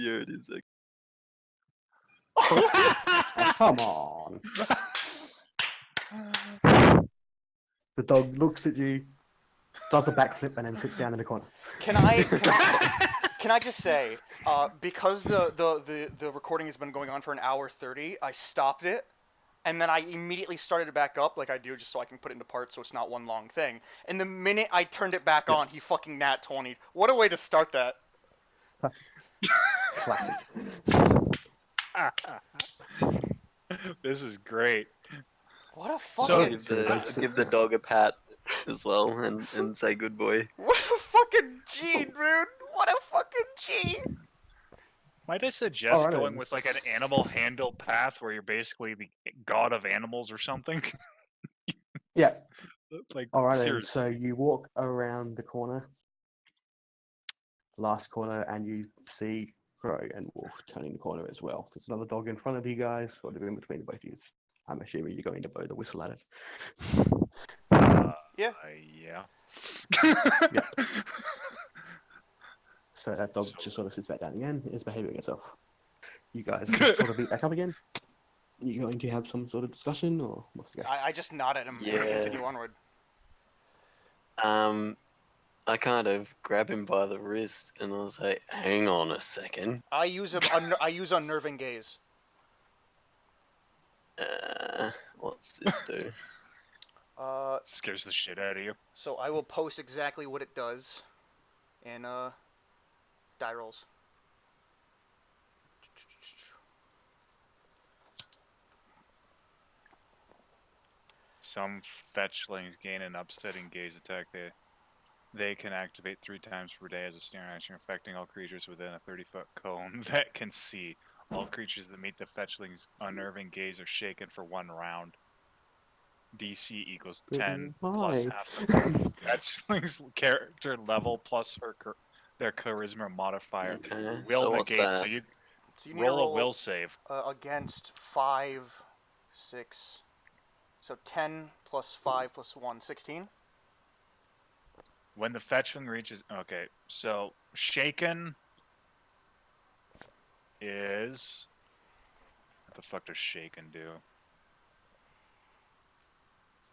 Here it is. Oh, come on. The dog looks at you, does a backflip, and then sits down in the corner. Can I just say, because the recording has been going on for an hour 30, I stopped it, and then I immediately started it back up like I do, just so I can put it into parts so it's not one long thing. And the minute I turned it back on, he fucking nat 20'd. What a way to start that. Classic. This is great. What a So- fucking... Give the dog a pat as well, and say good boy. What a fucking G, dude! What a fucking G! Might I suggest Alright, going with like an animal handle path where you're basically the god of animals or something? Yeah. Like, All right, then. seriously. So you walk around the corner, last corner, and you see Crow and Wolf turning the corner as well. There's another dog in front of you guys, sort of in between both of you. I'm assuming you're going to blow the whistle at it. Yeah. Yeah. So that dog So- just sort of sits back down again, is behaving itself. You guys sort of beat back up again. You going to have some sort of discussion, or what's the go? I just nod at him and Yeah. continue onward. I kind of grab him by the wrist and I was like, hang on a second. I use unnerving gaze. What's this do? Scares the shit out of you. So I will post exactly what it does in die rolls. Some fetchlings gain an upsetting gaze attack. They can activate 3 times per day as a snare action, affecting all creatures within a 30-foot cone that can see. All creatures that meet the fetchling's unnerving gaze are shaken for 1 round. DC equals 10 plus Why? half the fetchling's character level plus their charisma modifier. Okay, Will so what's negate, that? so you So you need to roll a roll will save. against 5, 6. So 10 plus 5 plus 1, 16. When the fetchling reaches... Okay, so shaken is... What the fuck does shaken do?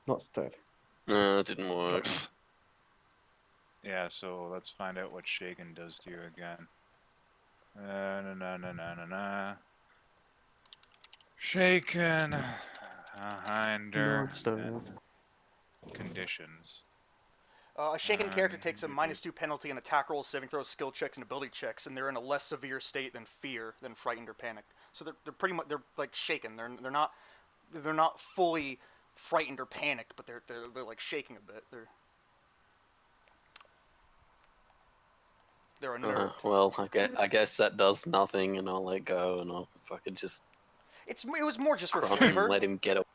Not stirred. No, it didn't work. Yeah, so let's find out what shaken does to you again. Shaken. Hinder. Not stirred. and Conditions. A shaken character takes a -2 penalty on attack rolls, saving throws, skill checks, and ability checks, and they're in a less severe state than fear, than frightened or panicked. So they're pretty much like shaken. They're not fully frightened or panicked, but they're like shaking a bit. They're unnerved. Well, I guess that does nothing, and I'll let go, and I'll fucking just It was more just for grunt flavor. and let him get away.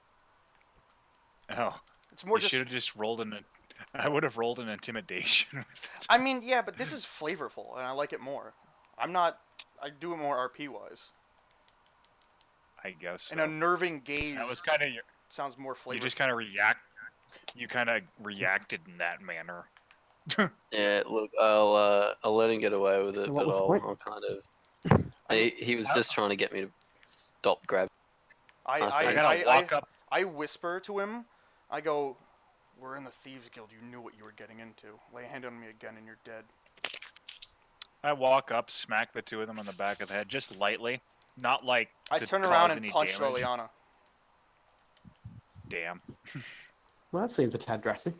Oh, It's more you just. should have just rolled an... I would have rolled an intimidation with it. I mean, yeah, but this is flavorful, and I like it more. I do it more RP wise. I guess so. An unnerving gaze That was kind of your... sounds more flavorful. You just kind of reacted in that manner. Yeah, look, I'll let him get away with it, So what but was the I'll point? kind of. He was just trying to get me to stop grabbing. I gotta walk up. I whisper to him. I go, "We're in the Thieves Guild. You knew what you were getting into. Lay a hand on me again and you're dead." I walk up, smack the 2 of them on the back of the head, just lightly. Not like I to turn cause around and any punch damage. Liliana. Damn. Well, that seems a tad drastic.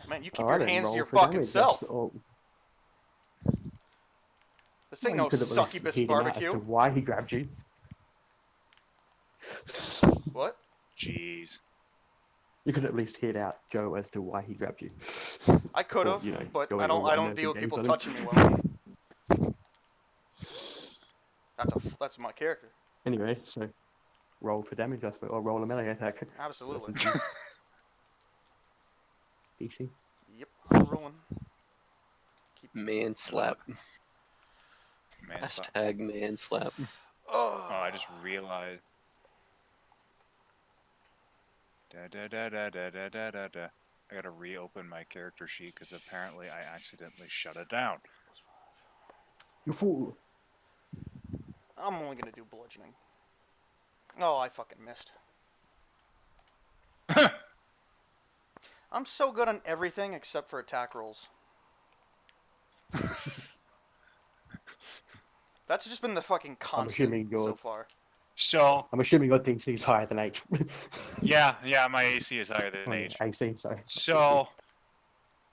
Man, you keep Alright, your then, hands to roll your for fucking damage. self. This ain't Well, no you could at least succubus hear him out as barbecue. to why he grabbed you. What? Jeez. You could at least hear out Joe as to why he grabbed you. I could have, You know, but going I all don't nervy deal with games people on him. touching me well. That's my character. Anyway, so roll for damage, I suppose, or roll a melee attack. Absolutely. versus DC. Yep, I'm rolling. Man slap. Man, stop. Hashtag man slap. Oh, Oh, I just realized. Da. I gotta reopen my character sheet because apparently I accidentally shut it down. You fool. I'm only gonna do bludgeoning. Oh, I fucking missed. I'm so good on everything except for attack rolls. That's just been the fucking constant assuming you're- so far. So I'm assuming your DC is higher than 8. yeah, my AC is higher than Oh, yeah, H. AC, sorry. So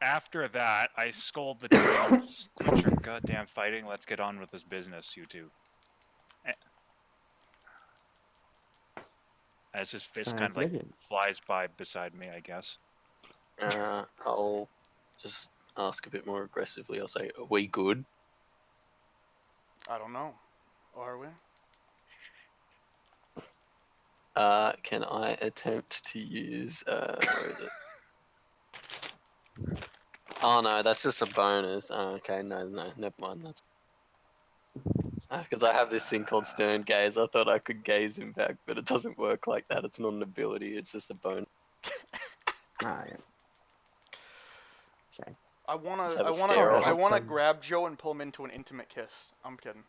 after that, I scold the two. Quit your goddamn fighting. Let's get on with this business, you two. As his fist kind of like brilliant. flies by beside me, I guess. I'll just ask a bit more aggressively. I'll say, "Are we good?" I don't know. Are we? Can I attempt to use where is it? Oh no, that's just a bonus. Oh, okay, no, never mind. That's because I have this thing called Stern Gaze. I thought I could gaze him back, but it doesn't work like that. It's not an ability. It's just a bonus. Ah, yeah. Okay. I wanna, Let's have I a wanna, stare off. I wanna So- grab Joe and pull him into an intimate kiss. I'm kidding.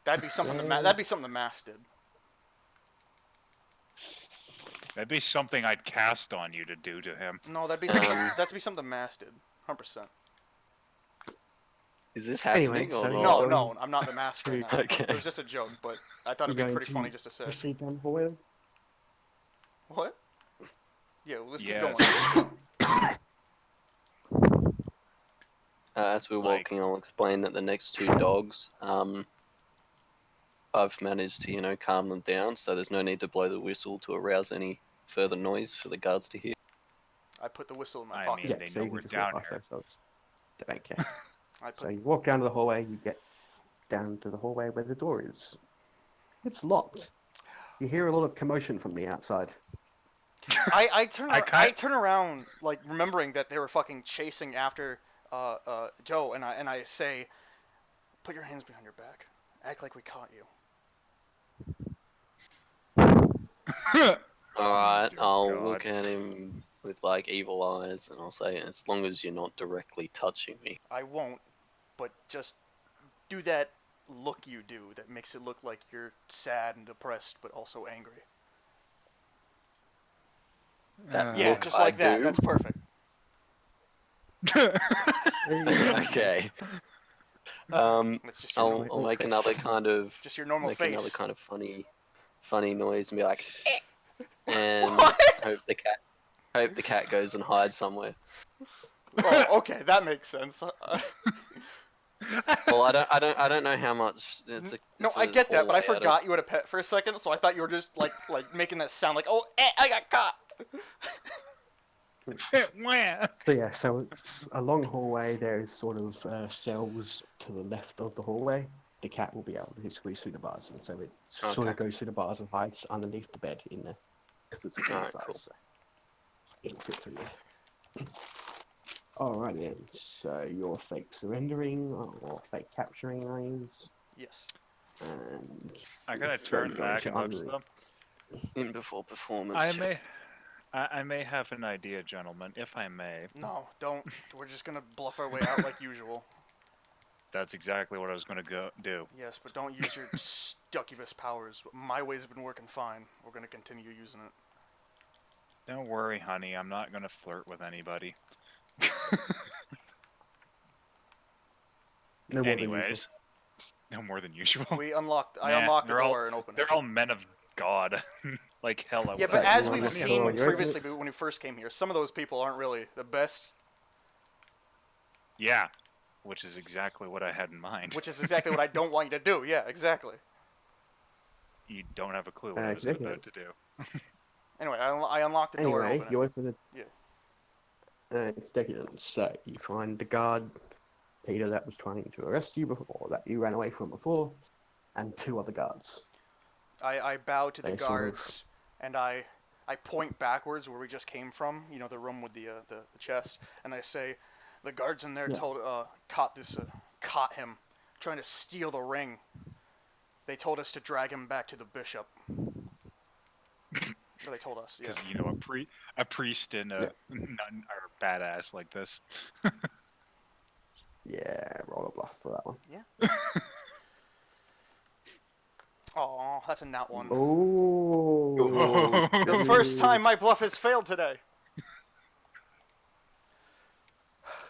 That'd be something. Yeah. That'd be something the Mass did. That'd be something I'd cast on you to do to him. No, that'd be something. That'd be something the Mass did. 100%. Is this happening Anyway, or so not? No, going no, I'm not the Mask right now. Okay. It was just a joke, but I thought it'd You're be going pretty to funny just to say. proceed down the hallway? What? Yeah, well, let's keep Yes. going. As we're Like- walking, I'll explain that the next two dogs, I've managed to, calm them down, so there's no need to blow the whistle to arouse any further noise for the guards to hear. I put the whistle in my I pocket. mean, they so know you can we're just walk down past here. those dogs. They don't care. I put. So you walk down to the hallway, you get down to the hallway where the door is. It's locked. You hear a lot of commotion from the outside. I turn. I I cut- turn around, like remembering that they were fucking chasing after Joe, and I say, "Put your hands behind your back. Act like we caught you." Alright, dear I'll God. look at him with like evil eyes and I'll say, as long as you're not directly touching me. I won't, but just do that look you do that makes it look like you're sad and depressed, but also angry. That Yeah, look just I like that. do? That's perfect. Okay. It's just your, I'll make another kind of just your normal make face. another kind of funny noise and be like, "Eh," and What? hope the cat goes and hides somewhere. Oh, okay, that makes sense. Well, I don't know how much. No, it's I a get that, but I hallway, don't- forgot you had a pet for a second, so I thought you were just like making that sound like, oh, I got caught. So yeah, so it's a long hallway. There's sort of cells to the left of the hallway. The cat will be able to squeeze through the bars, and so it sort Okay. of goes through the bars and hides underneath the bed in there because it's the same Alright, size. cool. So it'll fit through there. Alright then, so you're fake surrendering or fake capturing lanes, Yes. and I gotta so turn you're back to and look under- stuff. in before performance. I check. may have an idea, gentlemen, if I may. No, don't. We're just gonna bluff our way out like usual. That's exactly what I was gonna go do. Yes, but don't use your succubus powers. My way's been working fine. We're gonna continue using it. Don't worry, honey. I'm not gonna flirt with anybody. no more than usual. Anyways, no more than usual. We unlocked. I Nah, unlocked the they're all- door and opened it. They're all men of God, like hell. I Yeah, was but So as you we've wanna seen go on your previously exits? when we first came here, some of those people aren't really the best, Yeah, which is exactly what I had in mind. which is exactly what I don't want you to do. Yeah, exactly. You don't have a clue what I was Exactly. about to do. Anyway, I unlocked the door and Anyway, opened you it. open the. Yeah. It's decadent. So you find the guard, Peter, that was trying to arrest you before, that you ran away from before, and two other guards. I bow to the They sort of- guards and I point backwards where we just came from. You know, the room with the chest, and I say, the guards in there Yeah. caught him trying to steal the ring. They told us to drag him back to the bishop. Or they told us, yeah. Because a priest and a nun are badass like this. Yeah, roll a bluff. enough for that one. Oh, that's a nat one. Oh. The first time my bluff has failed today.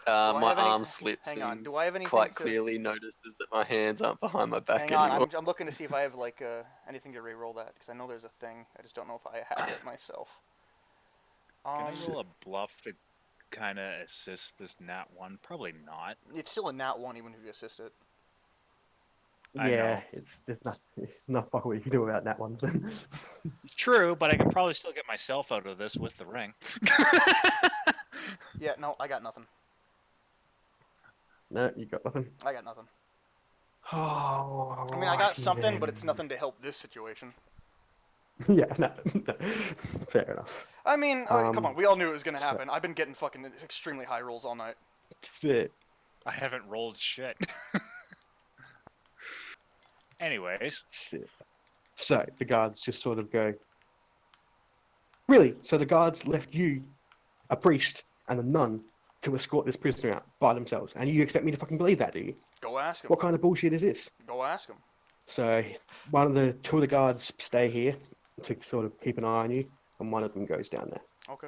Do I My have any- arm slips Hang on. and Do I have anything quite to... clearly notices that my hands aren't behind my back Hang on. anymore. I'm looking to see if I have like anything to re-roll that because I know there's a thing. I just don't know if I have it myself. Can I roll a bluff to kind of assist this nat 1? Probably not. It's still a nat 1 even if you assist it. I Yeah, know. it's not fucking what you can do about that one. Then. True, but I can probably still get myself out of this with the ring. Yeah, no, I got nothing. No, you got nothing. I got nothing. Oh, I mean, I got something, but it's nothing to help this situation. Yeah, no, fair enough. I mean, come on, we all knew it was gonna so- happen. I've been getting fucking extremely high rolls all night. Shit. I haven't rolled shit. Anyways, Shit. So the guards just sort of go. Really? So the guards left you, a priest, and a nun to escort this prisoner out by themselves, and you expect me to fucking believe that, do you? Go ask him. What kind of bullshit is this? Go ask him. So two of the guards stay here to sort of keep an eye on you, and one of them goes down there. Okay.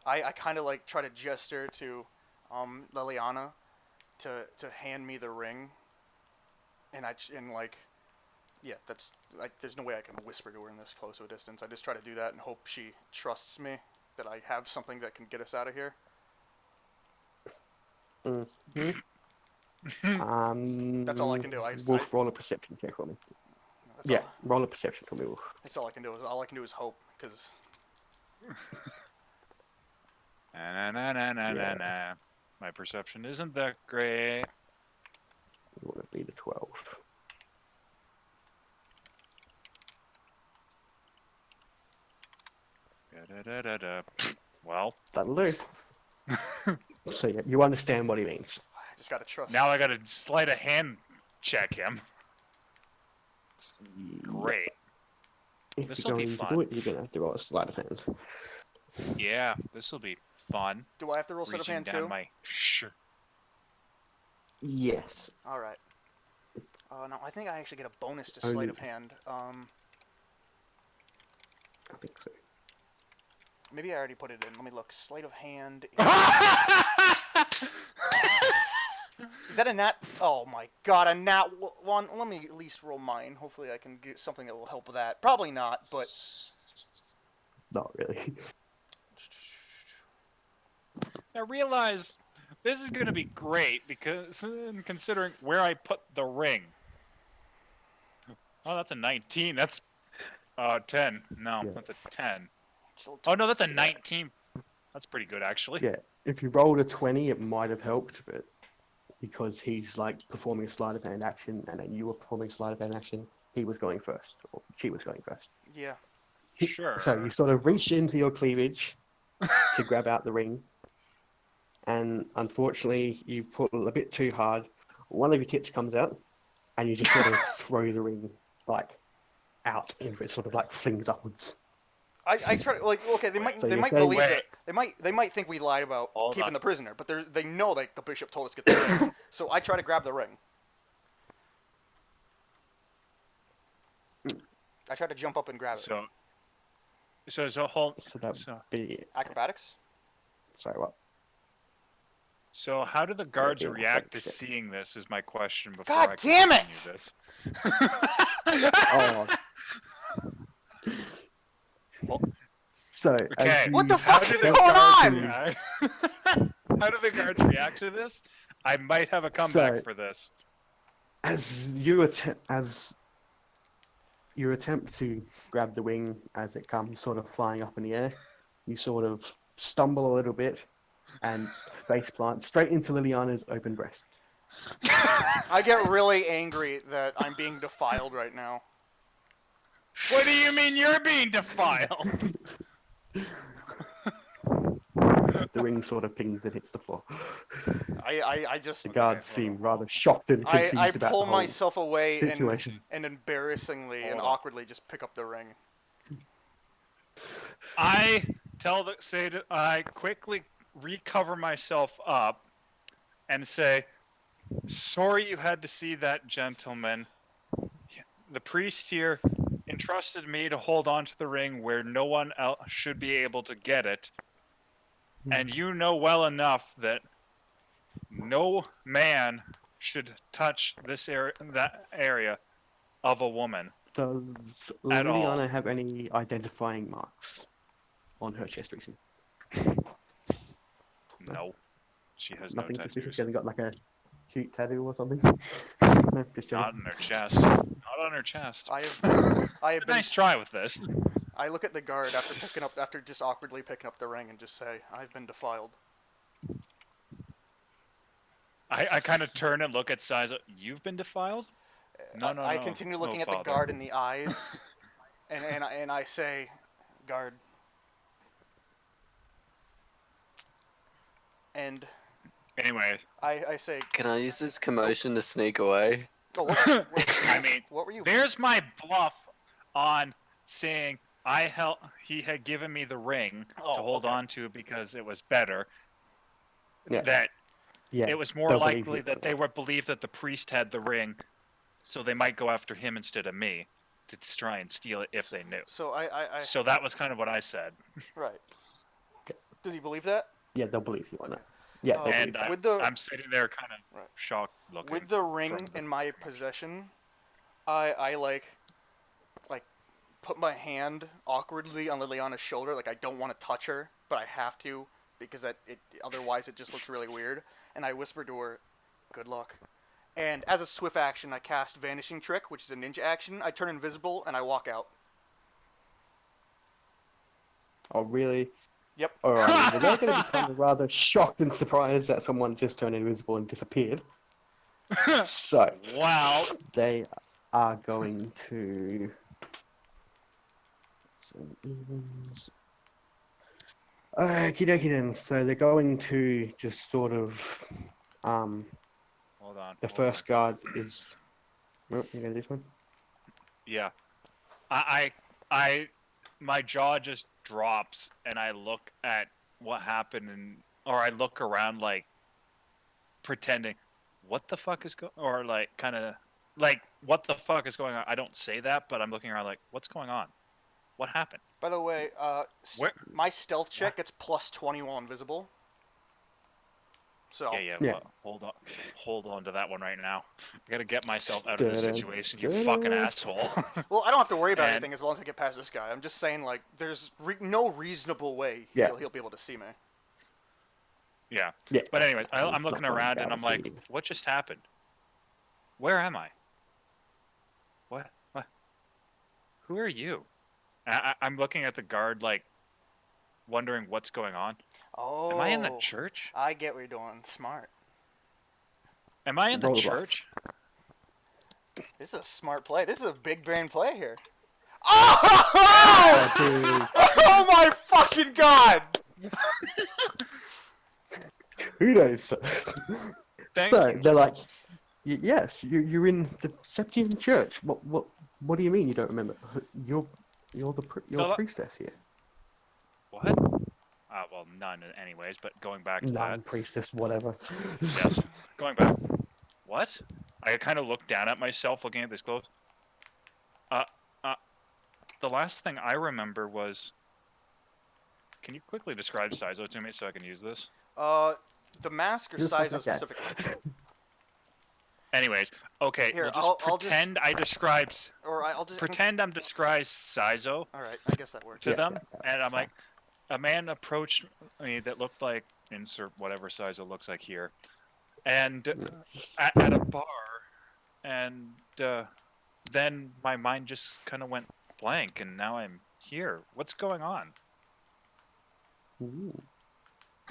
I kind of like try to gesture to, Liliana, to hand me the ring, and yeah, that's like, there's no way I can whisper to her in this close of a distance. I just try to do that and hope she trusts me that I have something that can get us out of here. That's all I can do. Wolf, roll a perception check for me. That's Roll a perception for me, Wolf. That's all I can do. All I can do is hope, because na. My perception isn't that great. You want to be the 12. Da-da-da-da-da. Well, That'll do. So yeah, you understand what he means. I just gotta trust. now I gotta sleight of hand check him. Great. If This'll you're be going to fun. do it, you're going to have to roll a sleight of hand. Yeah, this will be fun. Do I have to roll set of Reaching hand down too? my shirt. Yes. All right. No, I think I actually get a bonus to Only- sleight of hand. I think so. Maybe I already put it in. Let me look. Sleight of hand. Is that a nat? Oh my god, a nat one. Let me at least roll mine. Hopefully I can get something that will help with that. Probably not, but... Not really. I realize this is gonna be great because considering where I put the ring. Oh, that's a 19. That's 10. No, Yeah. that's a 10. Still Oh no, that's a 19. That's pretty good actually. Yeah. If you rolled a 20, it might have helped, but because he's like performing a sleight of hand action, and then you were performing a sleight of hand action, he was going first, or she was going first. Yeah. Sure. So you sort of reach into your cleavage to grab out the ring, and unfortunately, you pull a bit too hard. One of your tits comes out, and you just sort of throw the ring like out, and it sort of like flings upwards. I try to, like, okay, they might So they you're might saying- believe it. They might think we lied about Hold keeping on. the prisoner, but they know that the bishop told us to get the ring. So I try to grab the ring. I try to jump up and grab it. So So that So would be Acrobatics? sorry, what? So how do the guards yeah, react to okay. seeing this? Is my question before God I damn it! continue this. Oh. So Okay. as you, What the How fuck do is the going guards on? react? How do the guards react to this? I might have a comeback So- for this. as you attempt to grab the wing as it comes sort of flying up in the air, you sort of stumble a little bit and face plant straight into Liliana's open breast. I get really angry that I'm being defiled right now. What do you mean you're being defiled? The ring sort of pings and hits the floor. I just The guards seem rather shocked and confused I about pull the whole myself away situation. and embarrassingly and Hold on. awkwardly just pick up the ring. I quickly recover myself up and say, sorry you had to see that, gentleman. The priest here entrusted me to hold on to the ring where no one else should be able to get it. And you know well enough that no man should touch that area of a woman. Does At all. Liliana have any identifying marks on her chest recently? No. She has Nothing no suspicious. tattoos. She hasn't got like a cute tattoo or something. No, just Not joking. on her chest. Not on her chest. I have been. Nice try with this. I look at the guard after just awkwardly picking up the ring and just say, I've been defiled. I kind of turn and look at Saizo. You've been defiled? No. I continue looking at the guard in the eyes, and I say, guard. And Anyway, I say, Can I use this commotion to sneak away? oh, I mean, what were you? there's my bluff on saying he had given me the ring Oh, to hold okay. on to because it was better. Yeah. That Yeah. it was more they'll believe likely you. that they would believe that the priest had the ring, so they might go after him instead of me to try and steal it if they knew. So I So that was kind of what I said. right. Does he believe that? Yeah, they'll believe you on that. Yeah, they'll And believe With the- I'm sitting there kind of Right. shocked looking. With the ring in my possession, I like put my hand awkwardly on Liliana's shoulder, like I don't want to touch her, but I have to because otherwise it just looks really weird. And I whisper to her, "Good luck." And as a swift action, I cast Vanishing Trick, which is a ninja action. I turn invisible and I walk out. Oh, really? Yep. All right. Well, they're going to become rather shocked and surprised that someone just turned invisible and disappeared. So Wow. they are going to. Some evens. Okie dokie then. So they're going to just sort of. Hold on. The hold first on. guard is. Oh, you got this one? Yeah. My jaw just drops and I look at what happened or I look around like pretending, what the fuck is or like kind of like what the fuck is going on? I don't say that, but I'm looking around like, what's going on? What happened? By the way, Where- my stealth check gets plus 20 while invisible. So Yeah. Yeah. Well, hold on to that one right now. I gotta get myself out of this Da-da, situation, you da-da. fucking asshole. well, I don't have to worry about And- anything as long as I get past this guy. I'm just saying, like, there's no reasonable way Yeah. he'll be able to see me. Yeah. Yeah. But anyways, I'm It's looking not going around and down I'm to like, see. what just happened? Where am I? What? Who are you? I'm looking at the guard, like, wondering what's going on. Oh. Am I in the church? I get what you're doing. Smart. Am I in the Roll it off. church? This is a smart play. This is a big brain play here. Oh! Dude, Oh my fucking god! who knows? Thank So you. they're like, yes, you're in the Septian Church. What do you mean you don't remember? You're No, priestess here. What? Well, none anyways, but going back to that. Non-priestess, whatever. Yes. Going back. What? I kind of looked down at myself looking at this clothes. The last thing I remember was... Can you quickly describe Saizo to me so I can use this? The mask or Just like Saizo that guy. specifically? Anyways, okay, Here, we'll just I'll just- pretend I describe... Or I'll just Pretend I'm described Saizo Alright, I guess that works. to Yeah, them, yeah, and I'm that's like, a man approached me that looked like, insert whatever Saizo looks like here, and at a bar, and then my mind just kind of went blank, and now I'm here. What's going on? Ooh.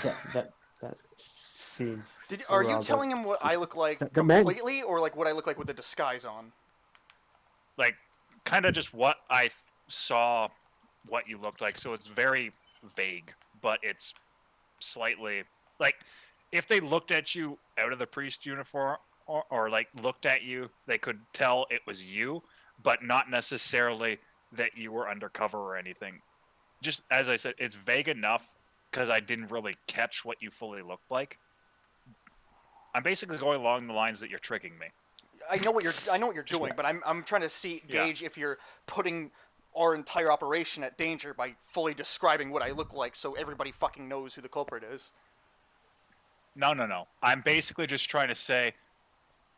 That seems. Are you rather telling him what I look like The man- completely, or like what I look like with the disguise on? Like, kind of just what I saw, what you looked like. So it's very vague, but it's slightly like if they looked at you out of the priest uniform or like looked at you, they could tell it was you, but not necessarily that you were undercover or anything. Just as I said, it's vague enough because I didn't really catch what you fully looked like. I'm basically going along the lines that you're tricking me. I know what you're doing, but I'm trying to gauge if you're putting our entire operation at danger by fully describing what I look like, so everybody fucking knows who the culprit is. No. I'm basically just trying to say,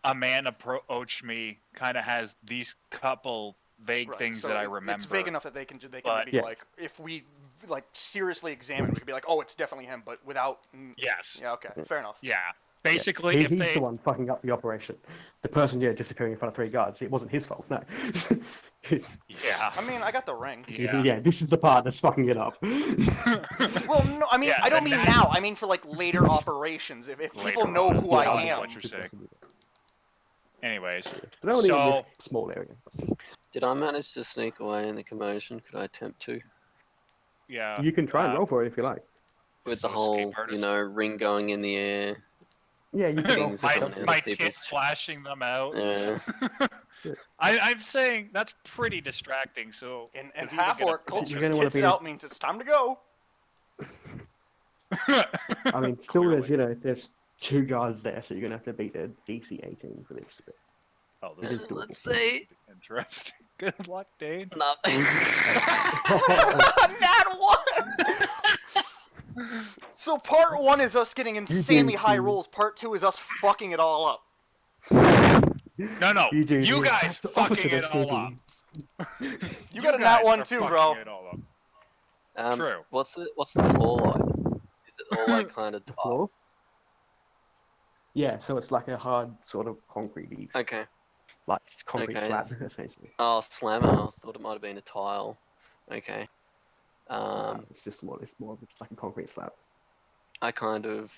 a man approached me, kind of has these couple vague things so that I remember. It's vague enough that they can be yes. like, if we like seriously examine, we could be like, oh, it's definitely him, but without. Yes. Yeah. Okay. Fair enough. Yeah. Basically, yes. if He's they... the one fucking up the operation. The person disappearing in front of 3 guards. It wasn't his fault. No. Yeah. I mean, I got the ring. Yeah. This is the part that's fucking it up. Well, no, I mean, Yeah, I don't mean that- now. I mean for like later operations. If people Later know on. who Yeah, I I get am. what you're saying. Anyways, But only in so this small area. Did I manage to sneak away in the commotion? Could I attempt to? yeah, You can try and roll for it if you like. With So the escape whole, artist. ring going in the air. Yeah, you can roll Things for are it. coming out. my people's tit flashing them out. Yeah. I'm saying that's pretty distracting. So In is he half gonna orc pull culture, You're gonna wanna tits be- out means it's time to go. I mean, still, Clearly. there's 2 guards there, so you're gonna have to beat their DC 18 for this. But Oh, It is doable. Let's see. Interesting. Good luck, Dane. Nothing. Nat 1! So part 1 is us getting insanely high rolls. Part 2 is us fucking it all up. No. You do You the guys exact opposite fucking of it all sneaking. up. You got a nat guys 1 are too, fucking bro. it all up. True. What's the floor like? Is it all like kind of The tough? floor? Yeah, so it's like a hard sort of concrete, Okay. like concrete Okay, slab, that's- essentially. Oh, slammer. I thought it might have been a tile. Okay. It's just more of just like a concrete slab. I kind of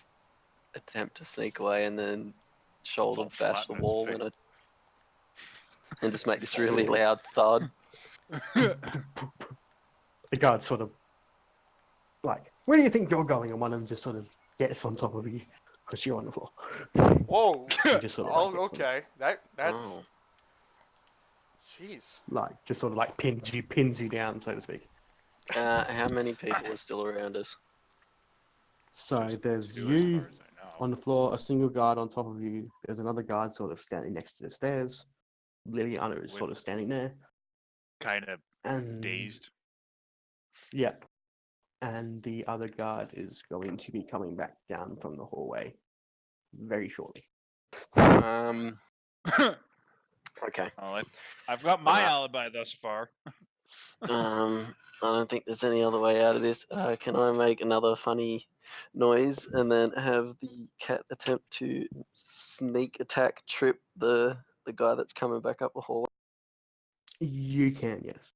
attempt to sneak away and then shoulder Fall bash flat the in his wall face. and just make this really loud thud. The guards sort of like, where do you think you're going? And one of them just sort of gets on top of you because you're on the floor. Whoa. You just sort of, Oh, like, gets on- okay. That's. Oh. Jeez. like just sort of like pins you down, so to speak. How many people are still around us? So Just there's 2 as you far as I know. on the floor, a single guard on top of you. There's another guard sort of standing next to the stairs. Liliana is sort of standing there. Kind of And dazed. Yep. And the other guard is going to be coming back down from the hallway very shortly. Okay. Well, I've got my alibi thus far. I don't think there's any other way out of this. Can I make another funny noise and then have the cat attempt to sneak attack trip the guy that's coming back up the hallway? You can, yes.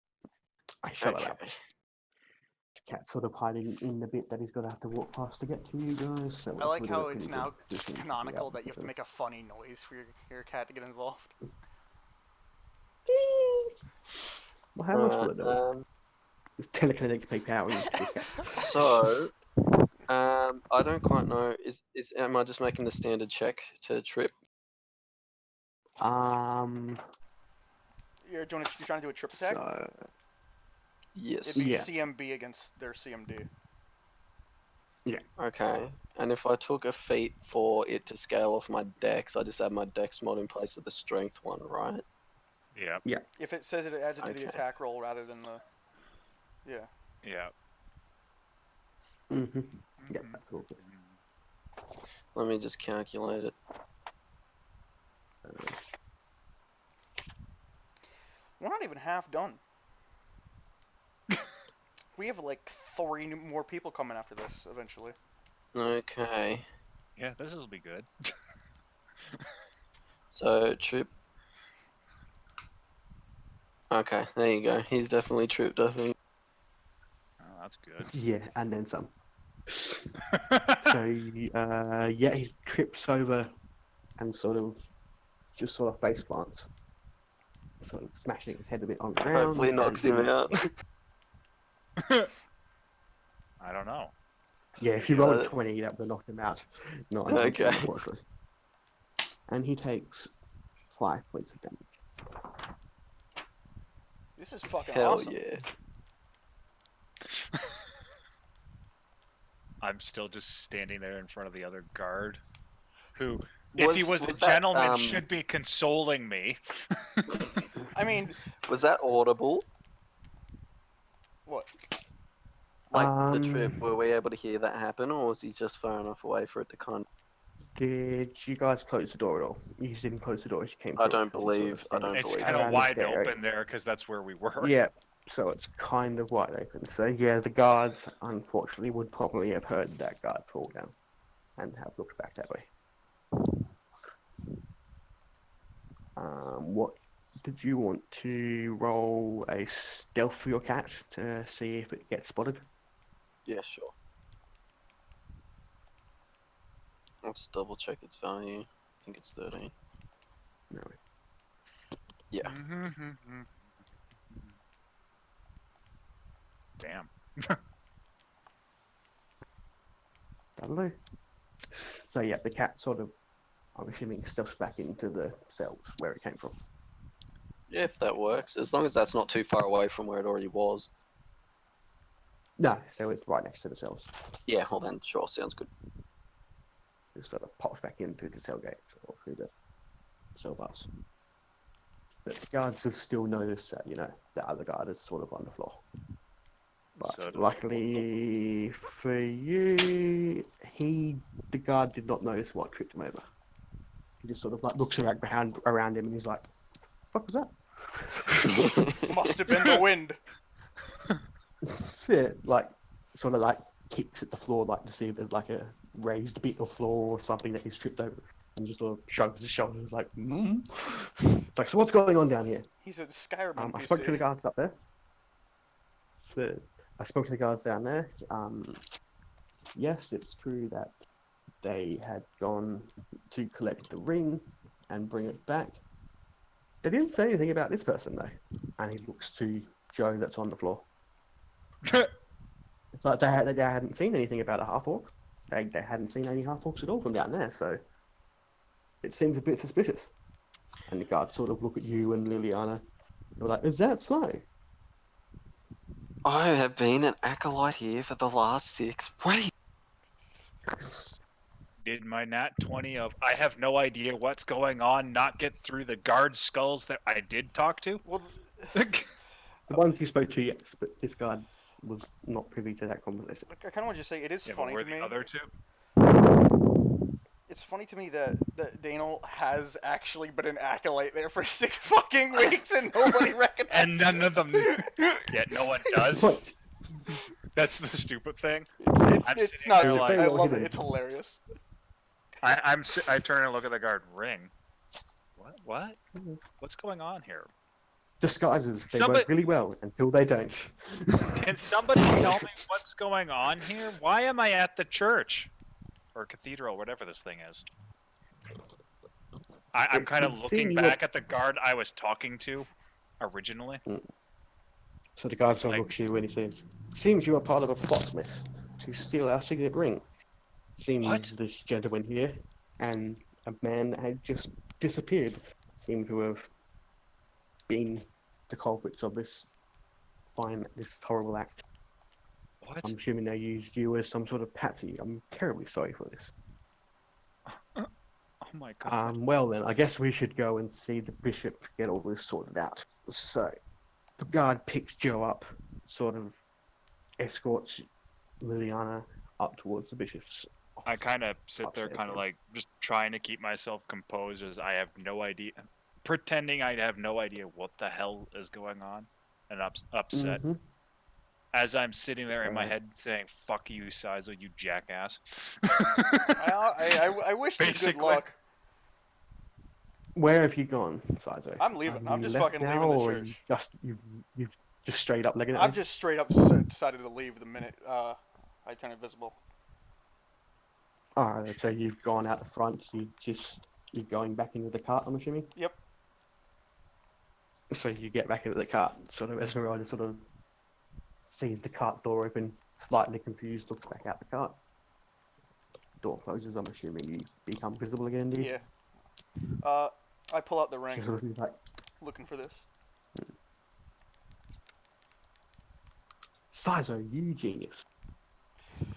I shut it Okay. up. The cat's sort of hiding in the bit that he's going to have to walk past to get to you guys. So I like within a how it's pretty good now position to be canonical able that you have to make a funny noise for your cat to get involved. Well, how much will it do? Um, It's telekinetic power in this cat. so, I don't quite know. Am I just making the standard check to trip? You're trying to do a trip attack? So, Yes. It'd be Yeah. CMB against their CMD. Okay. And if I took a feat for it to scale off my dex, I just add my dex mod in place of the strength one, right? Yeah. If it says it adds it to the Okay. attack roll rather than the. Yeah. Yeah. mm-hmm. Yeah, that's all good. Let me just calculate it. We're not even half done. We have like 3 more people coming after this eventually. Okay. Yeah, this will be good. So, trip. Okay, there you go. He's definitely tripped, I think. Oh, that's good. Yeah, and then some. So, yeah, he trips over and sort of face plants, sort of smashing his head a bit on the ground. Hopefully knocks him out. I don't know. Yeah, if you roll a Uh, 20, that would knock him out. Not Okay. unfortunately. And he takes 5 points of damage. This is fucking Hell awesome. yeah. I'm still just standing there in front of the other guard, who, if he was a that, gentleman, should be consoling me. I mean, Was that audible? what? Like the trip, were we able to hear that happen, or was he just far enough away for it to kind? Did you guys close the door at all? You didn't close the door as you came I through. don't as you sort of believe. I stand don't It's believe. kind of around the wide stair area. open there because that's where we were. Yeah, so it's kind of wide open. So yeah, the guards unfortunately would probably have heard that guard fall down and have looked back that way. What did you want to roll a stealth for your cat to see if it gets spotted? Yeah, sure. I'll just double check its value. I think it's 13. No. Yeah. Damn. That'll do. So yeah, the cat sort of, I'm assuming, stuffs back into the cells where it came from. Yeah, if that works, as long as that's not too far away from where it already was. No, so it's right next to the cells. Yeah, well then, sure, sounds good. It sort of pops back in through the cell gates or through the cell bars. But the guards have still noticed that, the other guard is sort of on the floor. But So does luckily for you, the guard did not notice what tripped him over. He just sort of like looks around him and he's like, "What was that?" Must have been the wind. That's it. Like, sort of like kicks at the floor, like to see if there's like a raised bit of floor or something that he's tripped over, and just sort of shrugs his shoulders, like, Like, so what's going on down here? He's a Skyrim NPC. I spoke to the guards up there. I spoke to the guards down there. Yes, it's true that they had gone to collect the ring and bring it back. They didn't say anything about this person, though. And he looks to Joe that's on the floor. It's like they hadn't seen anything about a half-orc. They hadn't seen any half-orcs at all from down there, so it seems a bit suspicious. And the guards sort of look at you and Liliana. They're like, "Is that so?" I have been an acolyte here for the last 6 weeks. Did my nat 20 of I have no idea what's going on not get through the guard skulls that I did talk to? Well, The ones you spoke to, yes, but this guard was not privy to that conversation. I kind of want to just say it is Yeah, but funny were to the me. other two? It's funny to me that Danal has actually been an acolyte there for 6 fucking weeks and nobody recognizes And none of them. Yet no one does. What? That's the stupid thing. It's sitting not. there It's, like- I love it. hidden. It's hilarious. I turn and look at the guard ring. What? What's going on here? Disguises, they Somebody- work really well until they don't. Can somebody tell me what's going on here? Why am I at the church? Or cathedral, whatever this thing is. I'm It kind of would looking seem back at the guard I was talking to originally. So the guard sort of Like- looks at you and he says, "Seems you are part of a plot, miss, to steal our signet ring. Seems What? this gentleman here and a man that had just disappeared seem to have been the culprits of this horrible act. What? I'm assuming they used you as some sort of patsy. I'm terribly sorry for this. Oh my god. Well then, I guess we should go and see the bishop get all this sorted out." So, the guard picks Joe up, sort of escorts Liliana up towards the bishop's. I kind of sit there, upstairs kind of room. like just trying to keep myself composed as I have no idea, pretending I have no idea what the hell is going on, and upset. Mhm. As I'm sitting there in my Right. head saying, "Fuck you, Saizo, you jackass." I wish you good Basically. luck. Where have you gone, Saizo? I'm leaving. Have I'm you just left fucking now, leaving the or church. You've just straight up legged it. I've just straight up decided to leave the minute I turn invisible. Alright, so you've gone out the front. You're going back into the cart. I'm assuming. Yep. So you get back into the cart. Sort of Esmeralda sort of sees the cart door open, slightly confused, looks back out the cart. Door closes. I'm assuming you become visible again, do you? Yeah. I pull out the ring, She sort of like, looking for this. "Saizo, you genius."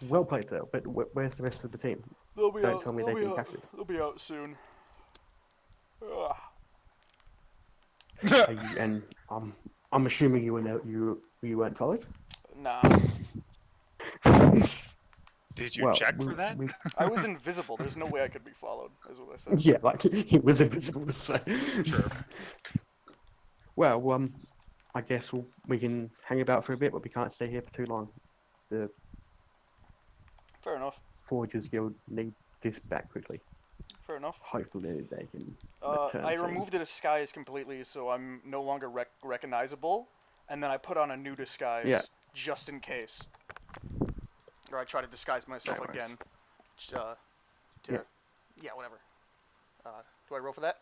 Well played, sir. But where's the rest of the team? They'll be Don't out. tell me They'll they've be been out. captured. They'll be out soon. Ugh. Are you, and I'm assuming you were you weren't followed. Nah, Did you Well, check for that? I was invisible. There's no way I could be followed. Is what I said. Yeah, like he was invisible. So. Sure. Well, I guess we can hang about for a bit, but we can't stay here for too long. The Fair enough. Forgers Guild need this back quickly. Fair enough. Hopefully they can return I soon. removed the disguise completely, so I'm no longer recognizable, and then I put on a new disguise just in case. Or I try to disguise myself No worries. again. Yeah. Yeah, whatever. Do I roll for that?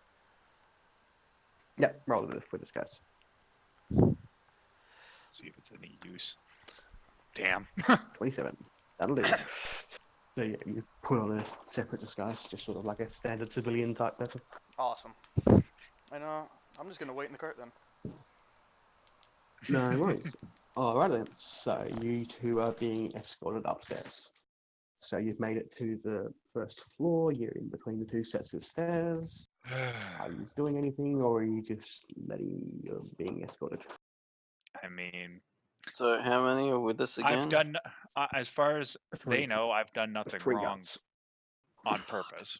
Yeah, roll it for disguise. See if it's any use. Damn. 27. That'll do. So yeah, you put on a separate disguise, just sort of like a standard civilian type person. Awesome. And I'm just gonna wait in the cart then. No worries. Alright then. So you two are being escorted upstairs. So you've made it to the first floor. You're in between the two sets of stairs. Are you doing anything, or are you just being escorted? I mean, So how many are with us again? I've done, as far as Three. they know, I've done nothing Three wrong guards. on purpose.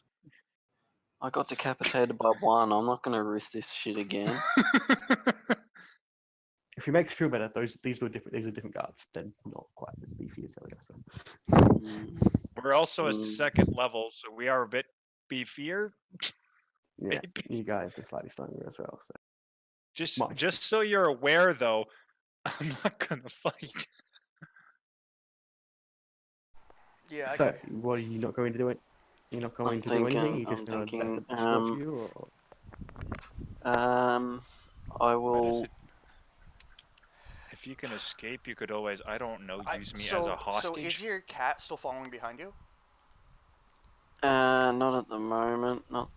I got decapitated by one. I'm not gonna risk this shit again. If you make it feel better, these are different guards. They're not quite as beefy as the other guys. We're also a Mm. second level, so we are a bit beefier. Yeah, Maybe. you guys are slightly stronger as well. So. Just so you're aware, though, I'm not gonna fight. Yeah. So, what are you not going to do? You're not going to do anything. You're just going to escort you, or I will. If you can escape, you could always, I don't know, use me so, as a hostage. So is your cat still following behind you? Not at the moment. Not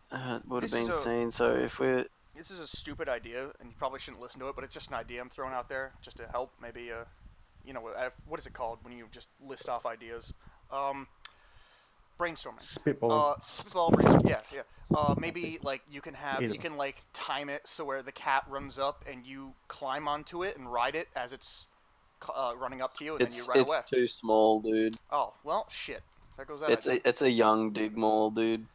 would have This is been a- seen. So if we're This is a stupid idea, and you probably shouldn't listen to it, but it's just an idea I'm throwing out there just to help. Maybe, you know, what is it called when you just list off ideas? Brainstorming. spitball. Spitball brainstorm. Yeah. Maybe like you can Either. like time it so where the cat runs up and you climb onto it and ride it as it's running up to you, and then you run away. it's too small, dude. Oh well, shit. There goes that. It's a young Digmaul, dude.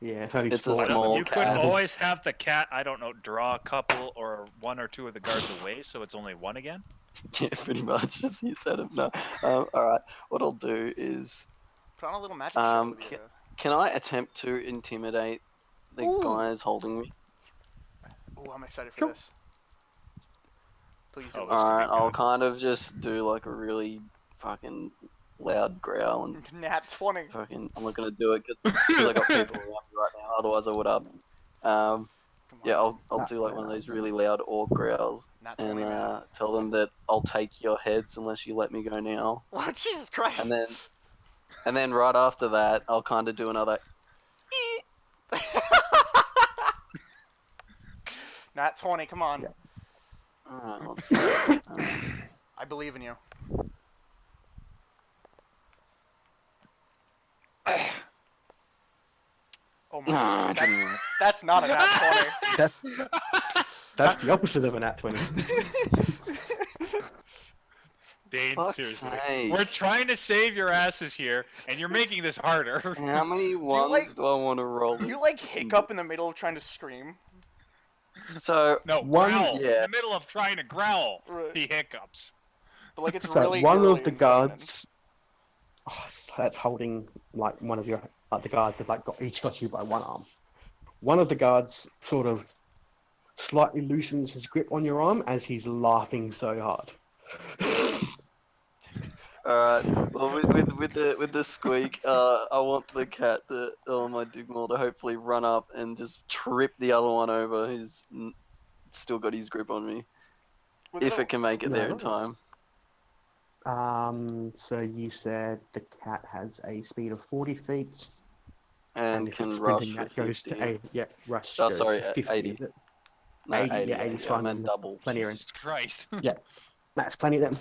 Yeah, it's only it's a small. small You could cat. always have the cat, I don't know, draw a couple or one or two of the guards away, so it's only one again. Yeah, pretty much. As you said it. No. All right. What I'll do is, Put on a little magic show with you. can I attempt to intimidate the Ooh. guys holding me? Oh, I'm excited for Sure. this. Please do Oh, it. this could be Alright, I'll good. kind of just do like a really fucking loud growl and Nat 20. fucking. I'm not gonna do it because I got people around me right now. Otherwise, I would have. Come on. Yeah, I'll Ah, do like one of those nice. really loud orc growls Nat and 20, man. tell them that I'll take your heads unless you let me go now. Oh, Jesus Christ. And then right after that, I'll kind of do another. Nat 20, come on. Yeah. Alright, let's see. I believe in you. Oh my Nah, god. That's not a nat 20. That's the opposite of a nat 20. Dane, Fuck's seriously. sake. We're trying to save your asses here, and you're making this harder. How many ones like- do I want to roll? Do you like hiccup in the middle of trying to scream? So, No, One- growl. In yeah. the middle of trying to growl, Right. he hiccups. But like it's So really one early of the in guards that's holding like one of your the guards have like got you by one arm. One of the guards sort of slightly loosens his grip on your arm as he's laughing so hard. alright. Well, with the squeak, I want the cat my Digmaul to hopefully run up and just trip the other one over. He's still got his grip on me. With If a- it can make it No, there in nice. time. So you said the cat has a speed of 40 feet. And if can it's rush sprinting, for that goes 50. to 80. Yeah, rush Oh, goes sorry, to 50, 80. is it? No, 80, 80. yeah, 80's I fine. meant double. Plenty of room. Jesus Christ. That's plenty then.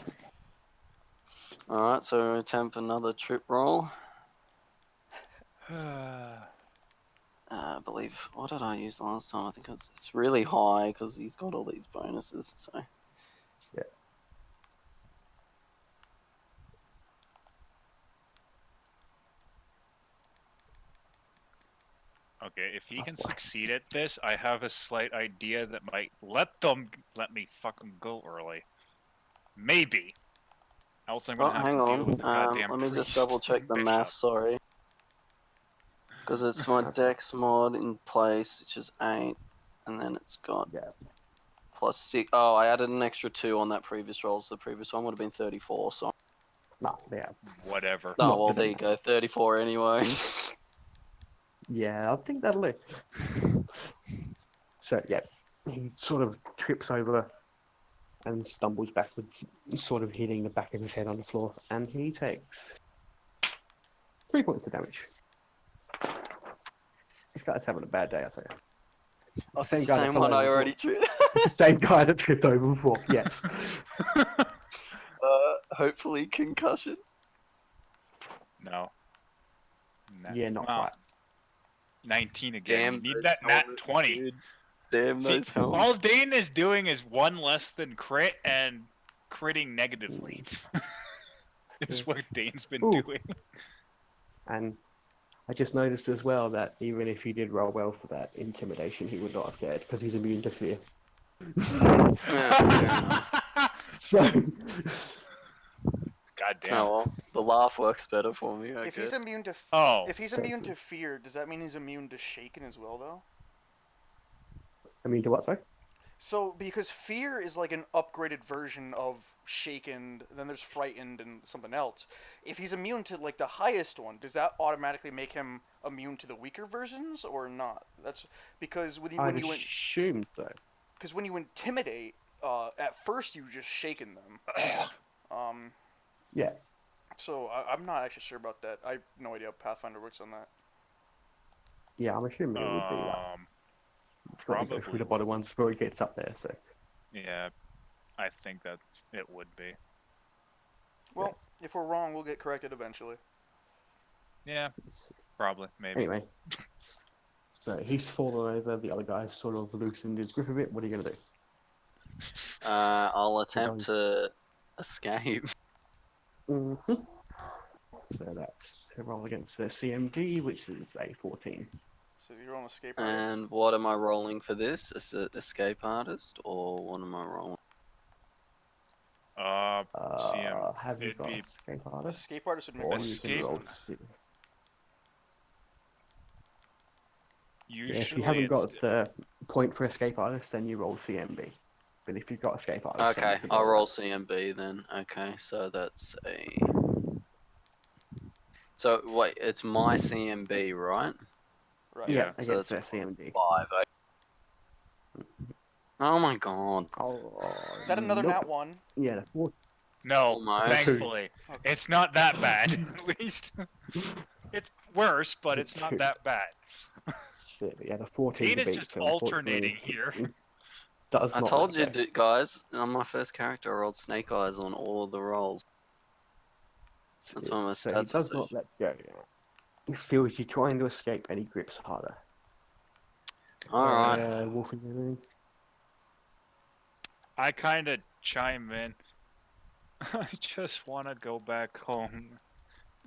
Alright, so attempt another trip roll. I believe, what did I use last time? I think it's really high because he's got all these bonuses, so. Yeah. Okay, if he can That's why. succeed at this, I have a slight idea that might let me fucking go early. Maybe. Else I'm Oh, gonna have hang to deal on. with the goddamn Let me priest just double check and the bishop. math, sorry. Because it's my That's dex mod in place, which is 8, and then it's got Yeah. plus 6. Oh, I added an extra 2 on that previous roll, so the previous one would have been 34, so. No, yeah. Whatever. Oh, Not well, gonna there you matter. go, 34 anyway. Yeah, I think that'll do. So yeah, he sort of trips over and stumbles backwards, sort of hitting the back of his head on the floor, and he takes 3 points of damage. This guy's having a bad day, I tell you. It's Oh, the same it's guy the that same fell one over I before. already tripped. It's the same guy that tripped over before. Yes. Hopefully concussion. No. Yeah, not Well, quite. 19 again. Damn You need those that nat helmets, 20. dude. Damn See, those helmets. all Dane is doing is 1 less than crit and critting negatively. is what Dane's been Ooh. doing. And I just noticed as well that even if he did roll well for that intimidation, he would not have cared because he's immune to fear. Yeah, fair enough. So, God damn. Oh well, the laugh works better for me, I If guess. he's immune to Oh. if he's So immune true. to fear, does that mean he's immune to shaken as well, though? immune to what, sorry? So because fear is like an upgraded version of shaken, then there's frightened and something else. If he's immune to like the highest one, does that automatically make him immune to the weaker versions or not? That's because I'd assume so. because when you intimidate, at first you just shaken them. Um, Yeah. so I'm not actually sure about that. I have no idea how Pathfinder works on that. Yeah, I'm assuming it would be like. It's got to go through Probably the bottom ones before it gets up there, so. Yeah, I think that it would be. Well, if we're wrong, we'll get corrected eventually. Yeah, It's, probably, maybe. anyway. So he's fallen over, the other guy's sort of loosened his grip a bit. What are you going to do? I'll attempt to escape. Mm-hmm. So that's to roll against the CMD, which is a 14. So you're on escape artist. And what am I rolling for this? Is it escape artist or what am I rolling? CM. Have you It'd got be escape artist? Escape artist would make Or that you can Escape- roll. usually If you haven't it's got the point for escape artist, then you roll CMB. But if you've got escape artist, then Okay, you can I'll roll roll that. CMB then. Okay, so that's a. So wait, it's my CMB, right? right. Yeah, So against that's their CMD. 5. Oh my god. Oh, Is that another nope. nat one? Yeah, the 4. no, Almost. thankfully. Okay. It's not that bad, at least. It's worse, but it's not that bad. Shit, yeah, the 14 Dane to is beat, just so alternating unfortunately, here. does I not told let you, go. guys, on my first character, I rolled Snake Eyes on all of the rolls. That's why my So he stats are does so. not let go. He feels you trying to escape and he grips harder. Alright. Wolfing anything? I kind of chime in. I just want to go back home.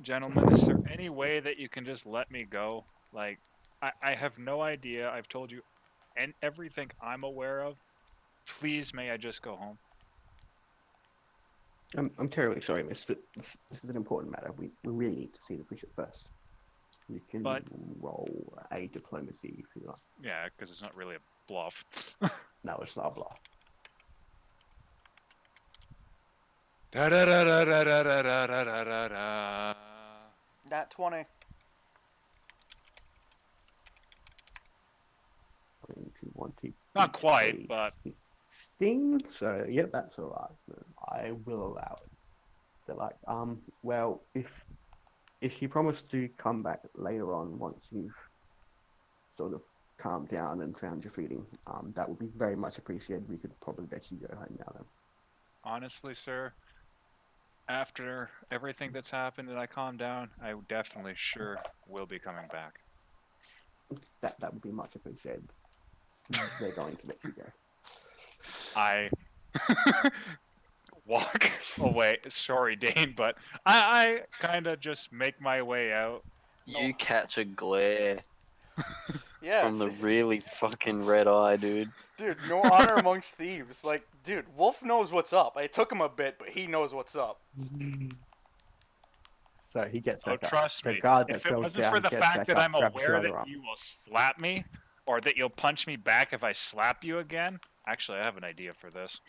Gentlemen, is there any way that you can just let me go? Like, I have no idea. I've told you and everything I'm aware of. Please, may I just go home? I'm terribly sorry, miss, but this is an important matter. We really need to see the bishop first. You can But- roll a diplomacy if you like. Yeah, because it's not really a bluff. No, it's not a bluff. Da da da da da da da da da da da. Nat 20. 20. Not quite, but 16. So yeah, that's all right. I will allow it. They're like, well, if you promise to come back later on once you've sort of calmed down and found your feeling, that would be very much appreciated. We could probably let you go home now then. honestly, sir, after everything that's happened and I calm down, I definitely sure will be coming back. That would be much appreciated. They're going to let you go. I walk away. Sorry, Dane, but I kind of just make my way out. You catch a glare Yeah, from the really fucking red eye, dude. dude, no honor amongst thieves. Like, dude, Wolf knows what's up. It took him a bit, but he knows what's up. So he gets Oh, back up. trust The me. guard that If it fell wasn't down for the gets fact back that up, I'm grabs your aware other that arm. you will slap me, or that you'll punch me back if I slap you again. Actually, I have an idea for this.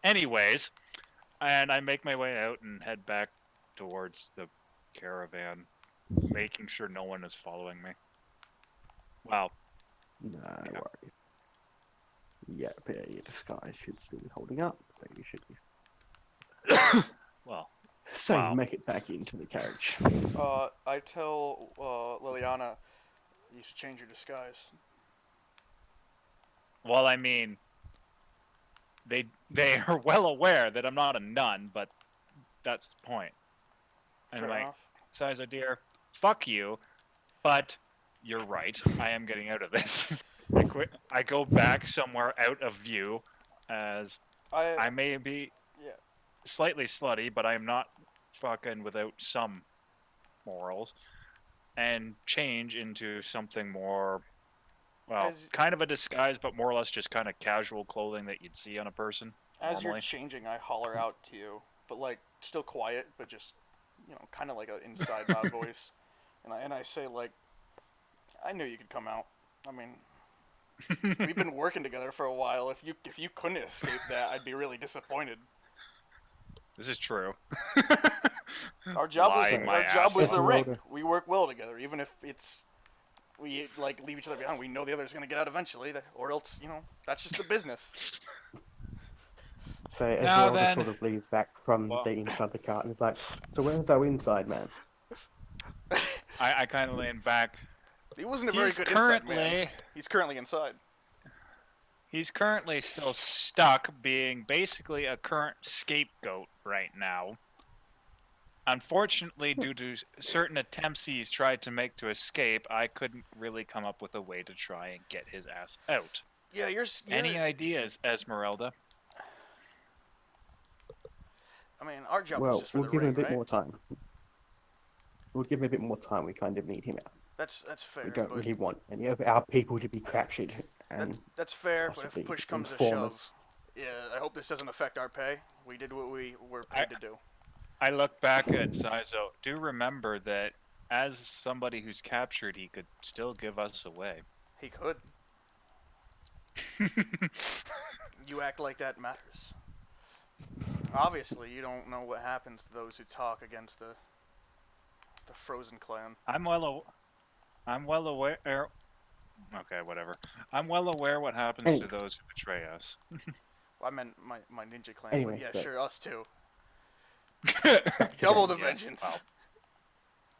Anyways, and I make my way out and head back towards the caravan, making sure no one is following me. Wow. No Yeah. worries. Yeah, but your disguise should still be holding up, so you should be. Well, So Wow. you make it back into the carriage. I tell Liliana, you should change your disguise. well, I mean, they are well aware that I'm not a nun, but that's the point. And Fair I'm like, enough. Saizo dear, fuck you, but you're right. I am getting out of this. I quit. I go back somewhere out of view, as I may be Yeah. slightly slutty, but I am not fucking without some morals, and change into something more, well, As- kind of a disguise, but more or less just kind of casual clothing that you'd see on a person As you're normally. changing, I holler out to you, but like still quiet, but just kind of like an inside loud voice, and I say like, I knew you could come out. I mean, we've been working together for a while. If you couldn't escape that, I'd be really disappointed. This is true. Our job was Lying my our job ass was off. the ring. Older. We work well together, even if it's we like leave each other behind. We know the other's gonna get out eventually, or else that's just the business. So Now Esmeralda then. sort of leads back from Well- the inside the cart and is like, so where's our inside man? I kind of lean back. He wasn't a very He's good inside man. currently He's currently inside. still stuck being basically a current scapegoat right now. Unfortunately, due to certain attempts he's tried to make to escape, I couldn't really come up with a way to try and get his ass out. Yeah, you're Any ideas, Esmeralda? I mean, our job was Well, just for we'll the give him ring, a bit right? more time. We'll give him a bit more time. We kind of need him out. That's fair. We don't but really want any of our people to be captured and that's fair. But possibly if push comes to inform shove, us. yeah, I hope this doesn't affect our pay. We did what we were paid to do. I look back at Saizo. Do remember that as somebody who's captured, he could still give us away. He could. You act like that matters. Obviously, you don't know what happens to those who talk against the Frozen Clan. I'm well aware. Okay, whatever. I'm well aware what happens to those who betray us. Well, I meant my ninja clan. Anyway, but yeah, so- sure, us too. Back to Double Dane. the vengeance. wow.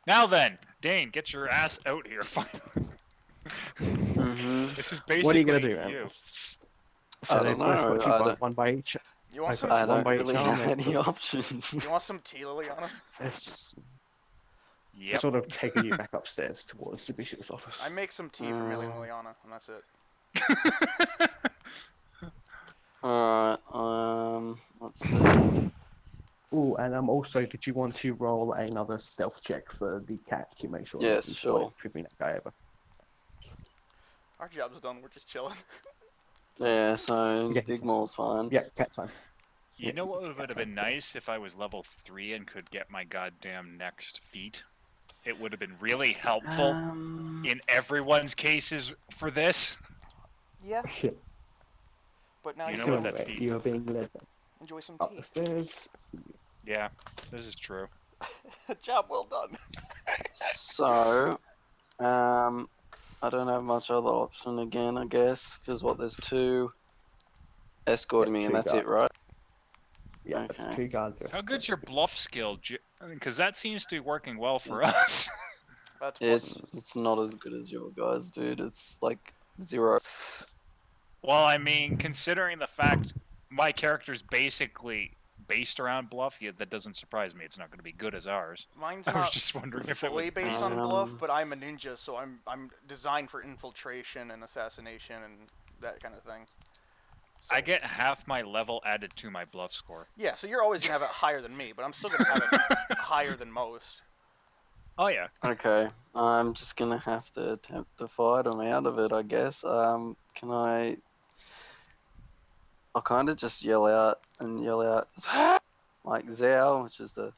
Now then, Dane, get your ass out here. Finally. Mm-hmm. This is basically What are you gonna do, man? you. So I they've don't both know, got you I by don't- one by each. You want Okay. some? I One don't by each really arm, have and any options. You want some tea, Liliana? It's just Yep. sort of taking you back upstairs towards the bishop's office. I make some tea for Millie and Liliana, and that's it. Alright, let's see. Oh, and also, did you want to roll another stealth check for the cat to make sure Yes, that you sure. tripping that guy over? Our job's done. We're just chilling. Yeah, so Yeah, Digmall's fine. Yeah, cat's fine. You know what would have been nice if I was level 3 and could get my goddamn next feat? It would have been really helpful in everyone's cases for this. Yeah, Shit. but now You you know So what that anyway, feat- you're being led enjoy some up tea. the stairs. Yeah, this is true. Job well done. So, I don't have much other option again, I guess, because there's two escorting me, and two that's it, guards. right? Yeah, Okay. that's two guards. How good's your bluff skill? Because that seems to be working well for us. That's It's not as good as your guys, dude. It's like 0. Well, I mean, considering the fact my character's basically based around bluff, yeah, that doesn't surprise me. It's not going to be good as ours. Mine's I was not just wondering if it fully was based on bluff, Um, but I'm a ninja, so I'm designed for infiltration and assassination and that kind of thing. So, I get half my level added to my bluff score. yeah, so you're always gonna have it higher than me, but I'm still gonna have it higher than most. Oh yeah. Okay, I'm just gonna have to attempt to fight him out of it, I guess. Can I? I'll kind of just yell out, like Zhao, which is the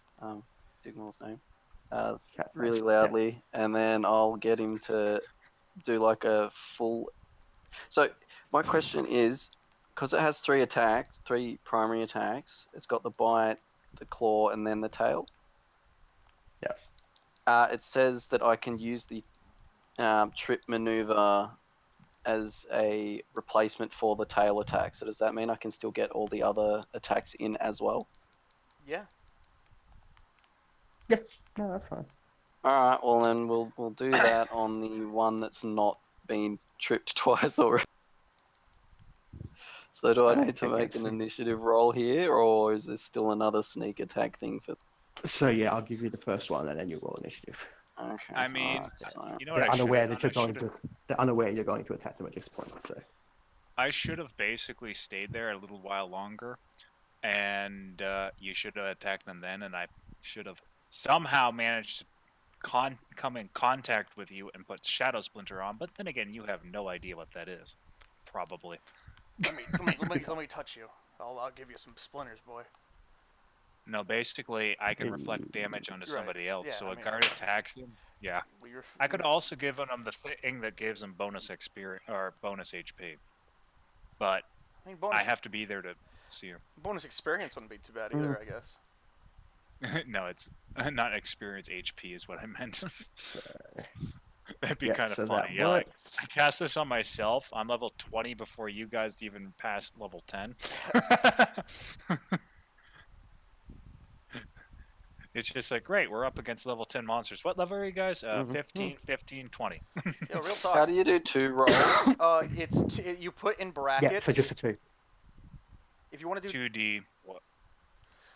Dignal's name, That's really nice. loudly, and then I'll get him to do like a full. So my question is, because it has 3 primary attacks, it's got the bite, the claw, and then the tail. It says that I can use the trip maneuver as a replacement for the tail attack. So does that mean I can still get all the other attacks in as well? Yeah. Yeah, no, that's fine. All right, well then we'll do that on the one that's not been tripped twice already. So do I need to make an initiative roll here, or is there still another sneak attack thing for? So yeah, I'll give you the first one, and then you roll initiative. Okay. I mean, alright, so... you know what They're I should unaware have that done? you're going to. They're unaware you're going to attack them at this point. So I should have basically stayed there a little while longer, and you should have attacked them then, and I should have somehow managed to come in contact with you and put Shadow Splinter on. But then again, you have no idea what that is, probably. Let me touch you. I'll give you some splinters, boy. No, basically, I can reflect damage onto Right, somebody else. yeah, so I a mean- guard attacks him. Yeah, I could also give him the thing that gives him bonus experience or bonus HP, but I mean, bonus, I have to be there to see him. bonus experience wouldn't be too bad either, I guess. No, it's not experience HP is what I meant. That'd be yeah, kind of so funny. that Yeah, like, works. I cast this on myself. I'm level 20 before you guys even passed level 10. It's just like, great, we're up against level 10 monsters. What level are you guys? 15, 15, 20. Yo, real How talk. do you do 2 rolls? You put in Yeah, brackets. so just a 2. If you want to do 2D. What?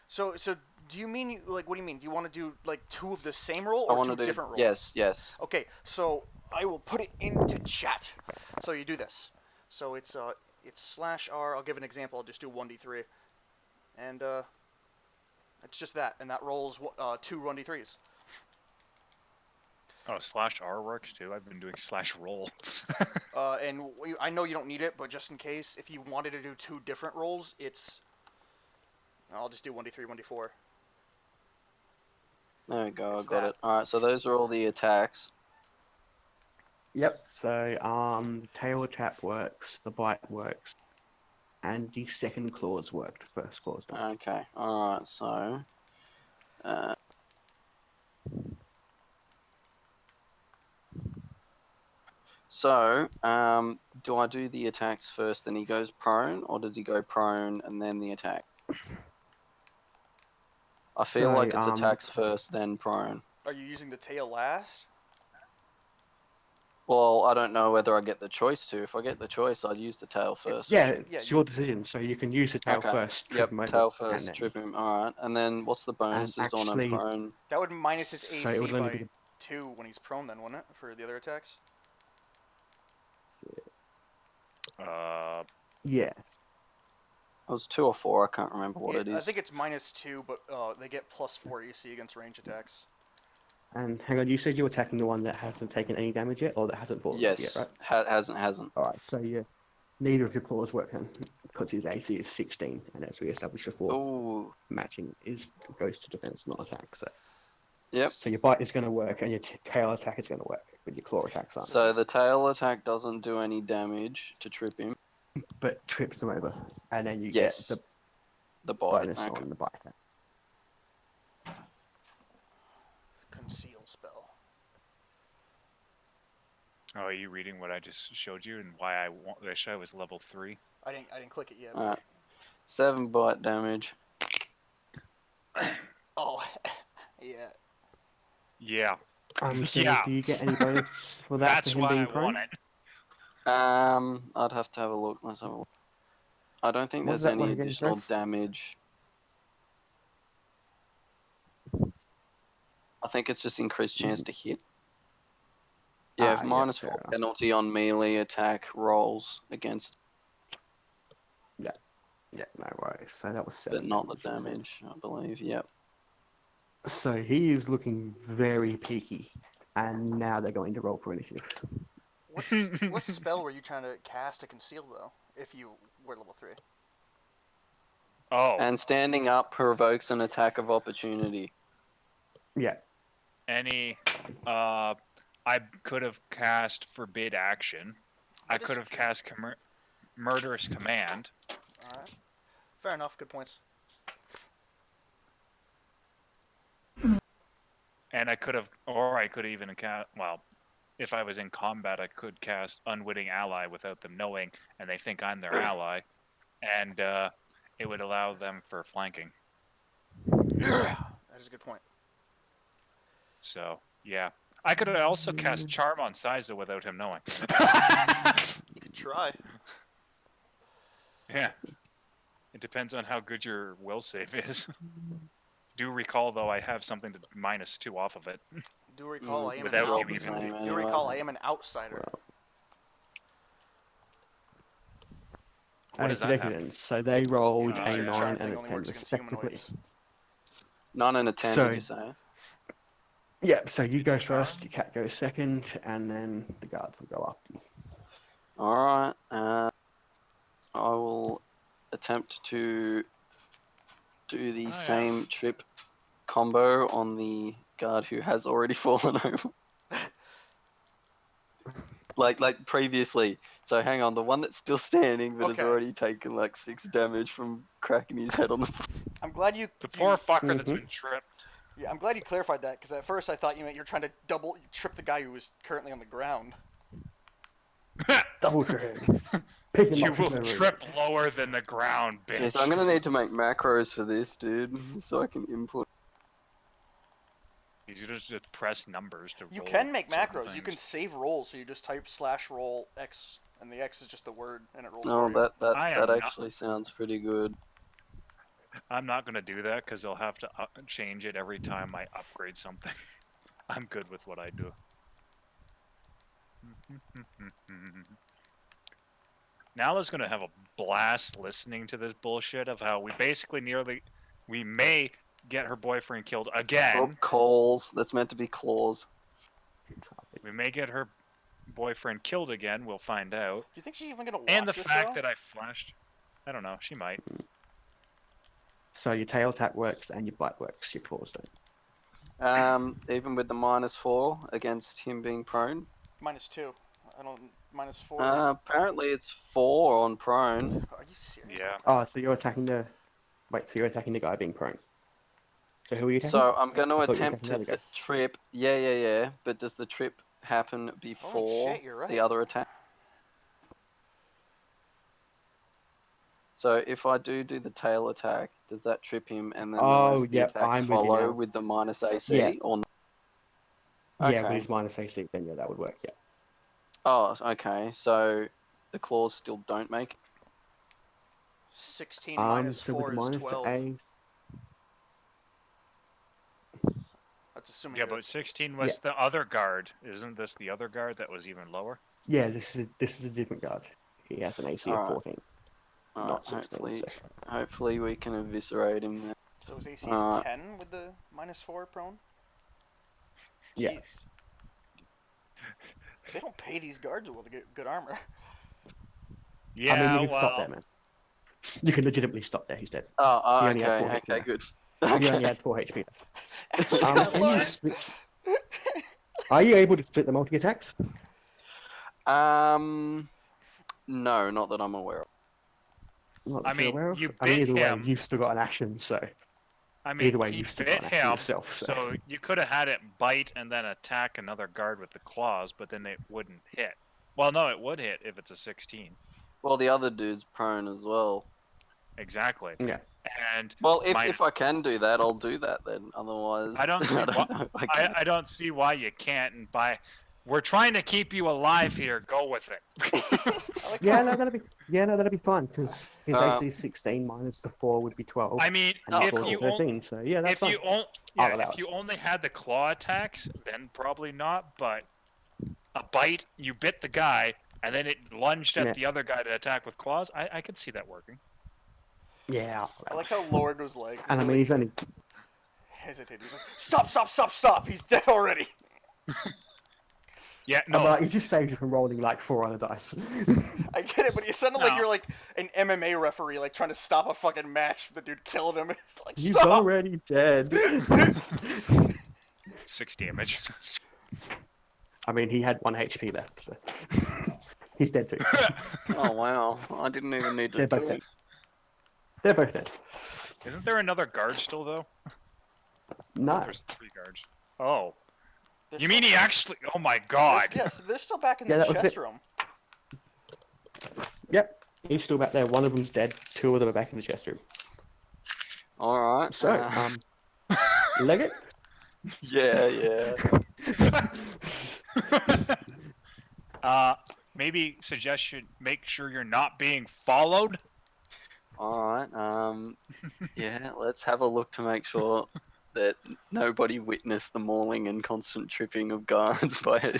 so do you mean like what do you mean? Do you want to do like 2 of the same roll I or want 2 to do different rolls? yes. Okay, so I will put it into chat. So you do this. So it's /R. I'll give an example. I'll just do 1d3, and it's just that, and that rolls 2 1d3s. Oh, /R works too. I've been doing /roll. I know you don't need it, but just in case, if you wanted to do 2 different rolls, I'll just do 1d3, 1d4. There we go, I It's got that. it. Alright, so those are all the attacks. Yep. So the tail attack works, the bite works, and the second clause worked. The first clause don't. Okay, alright, so... do I do the attacks first, then he goes prone, or does he go prone and then the attack? I feel like it's attacks first, then prone. Are you using the tail last? Well, I don't know whether I get the choice to. If I get the choice, I'd use the tail first. Yeah, it's your decision. So you can use the tail Okay. first. Yep, him over, tail and first, then- trip him. Alright, and then what's the bonuses on a actually- prone? That would minus his So it AC would only by be 2 when he's prone, then, wouldn't it? For the other attacks. Yes. It was 2 or 4, I can't remember what it is. I think it's minus 2, but they get +4 AC against range attacks. And hang on, you said you were attacking the one that hasn't taken any damage yet, or that hasn't fallen Yes, yet, right? hasn't. All right. So yeah, neither of your claws work then, because his AC is 16, and as we established before, Ooh, matching goes to defense, not attack. So yep. so your bite is going to work, and your tail attack is going to work, but your claw attacks aren't. So the tail attack doesn't do any damage to trip him. But trips them over, and then you Yes. get The the bite. bonus Okay. on the bite attack. Conceal spell. Oh, are you reading what I just showed you and why I wish I was level 3? I didn't click it yet. Alright. 7 bite damage. Oh, yeah. Yeah, So Yeah. do you get any bonus for that that's for him why being I prone? want it. I'd have to have a look. Let's have a look. I don't think What was there's that one any again, additional Jeff? damage. I think it's just increased chance to hit. Yeah, Ah, yeah, minus fair 4 enough. penalty on melee attack rolls against, Yeah, no worries. So that was but 7 not the damage. You said. damage, I believe. Yep. So he is looking very peaky, and now they're going to roll for initiative. What spell were you trying to cast to conceal though? If you were level 3. Oh, And standing up provokes an attack of opportunity. Yeah, any I could have cast forbid action. I That is could have true. cast murderous command. All right. Fair enough. Good points. And I could have, or I could even cast, well, if I was in combat, I could cast unwitting ally without them knowing, and they think I'm their ally, and it would allow them for flanking. That is a good point. So, yeah. I could also cast charm on Saizo without him knowing. You could try. Yeah. It depends on how good your will save is. Do recall, though, I have something to -2 off of it. Do recall, I am Without an you out- even- same Do anyway. recall, I am an outsider. What does that have? then. So they rolled You know, a so 9 charm and thing a only 10 works against respectively. humanoids. 9 and a 10, So- did you say? Yeah, so you go first, your cat goes second, and then the guards will go after you. Alright, I will attempt to do the yeah. same trip combo on the guard who has already fallen over. like previously. So hang on, the one that's still standing but has Okay. already taken like 6 damage from cracking his head on the floor. I'm glad you. The poor fucker that's Mhm. been tripped. Yeah, I'm glad you clarified that because at first I thought you meant you're trying to trip the guy who was currently on the ground. Double trip. Pick him You up. will with a trip lower than the ground, bitch. Okay, so I'm gonna need to make macros for this, dude, so I can input. You just press numbers to You roll can make certain macros. You can things. save rolls, so you just type /roll X, and the X is just the word, and it rolls Oh, for you. I am that not- actually sounds pretty good. I'm not going to do that because I'll have to change it every time I upgrade something. I'm good with what I do. Nala's going to have a blast listening to this bullshit of how we basically we may get her boyfriend killed Oh, again. calls. That's meant to be claws. We may get her boyfriend killed again. We'll find out. Do you think she's even gonna watch And the this, fact though? that I flashed, I don't know. She might. So your tail attack works and your bite works, your claws don't. Even with the -4 against him being prone. -2. I don't. -4. Apparently it's 4 on prone. Are you serious? Yeah. Oh, so you're attacking the... Wait, so you're attacking the guy being prone. So who are you attacking? So I'm going to I thought you were attempt attacking the to other guy. trip. Yeah. But does the trip happen before shit, you're right. the other attack? So if I do the tail attack, does that trip him and then the Oh, rest of the yep, attacks I'm with you follow now. with the -AC Yeah. or not? Yeah, Okay. with his minus AC, then yeah, that would work, yeah. Oh, okay. So the claws still don't make it. 16 So with -4 the is minus 12. A... That's assuming. Yeah, that- but 16 was the other guard. Isn't this the other guard that was even lower? Yeah, this is a different guard. He has an AC of Alright. 14, Alright, not 16. So. hopefully we can eviscerate him then. So his AC is Uh, 10 with the -4 prone. Yeah. Jeez. They don't pay these guards well to get good armor. Yeah, I mean, you can well, stop there, man. You can legitimately stop there, he's dead. Oh, He only had 4 okay, hit okay, now. good. He only had 4 HP. Can you split... Are you able to split the multi-attacks? No, not that I'm aware of. Not I that you're mean, aware of. you I mean, bit either him. way, you've still got an action, so... I mean, Either way, he you've still bit got an action him, yourself, so... you could have had it bite and then attack another guard with the claws, but then it wouldn't hit. Well, no, it would hit if it's a 16. Well, the other dude's prone as well. Exactly. Yeah. And Well, my- if I can do that, I'll do that then. Otherwise, I don't see I why- don't know if I can. I don't see why you can't. And by We're trying to keep you alive here. Go with it. I like Yeah, how- no, that'd be fine because his AC is 16 minus the 4 would be 12. I mean, and if the 4 is you 13, so yeah, that's fine. I'll allow if you it. only had the claw attacks, then probably not. But a bite, you bit the guy, and then it lunged at Yeah. the other guy to attack with claws. I could see that working. Yeah, I'll I allow like it. how Lord was like. And I mean, really he's only hesitated. He's like, stop, stop, stop, stop! He's dead already. Yeah, no. no. Like, he just saved you from rolling like 4 on a dice. I get it, but you sounded like No. you're like an MMA referee, like trying to stop a fucking match. The dude killed him. It's like, He's stop! already dead. 6 damage. I mean, he had 1 HP left, so he's dead too. Oh wow, I didn't even need to They're do both it. dead. They're both dead. Isn't there another guard still though? No. There's 3 guards. Oh. They're You mean still- he actually? Oh my god. Yes, they're still back in Yeah, the that was chest it. room. Yep. He's still back there. 1 of them's dead. 2 of them are back in the chest room. All right. So, Leggett? yeah. Maybe suggestion: make sure you're not being followed. All right. Yeah. Let's have a look to make sure that nobody witnessed the mauling and constant tripping of guards by a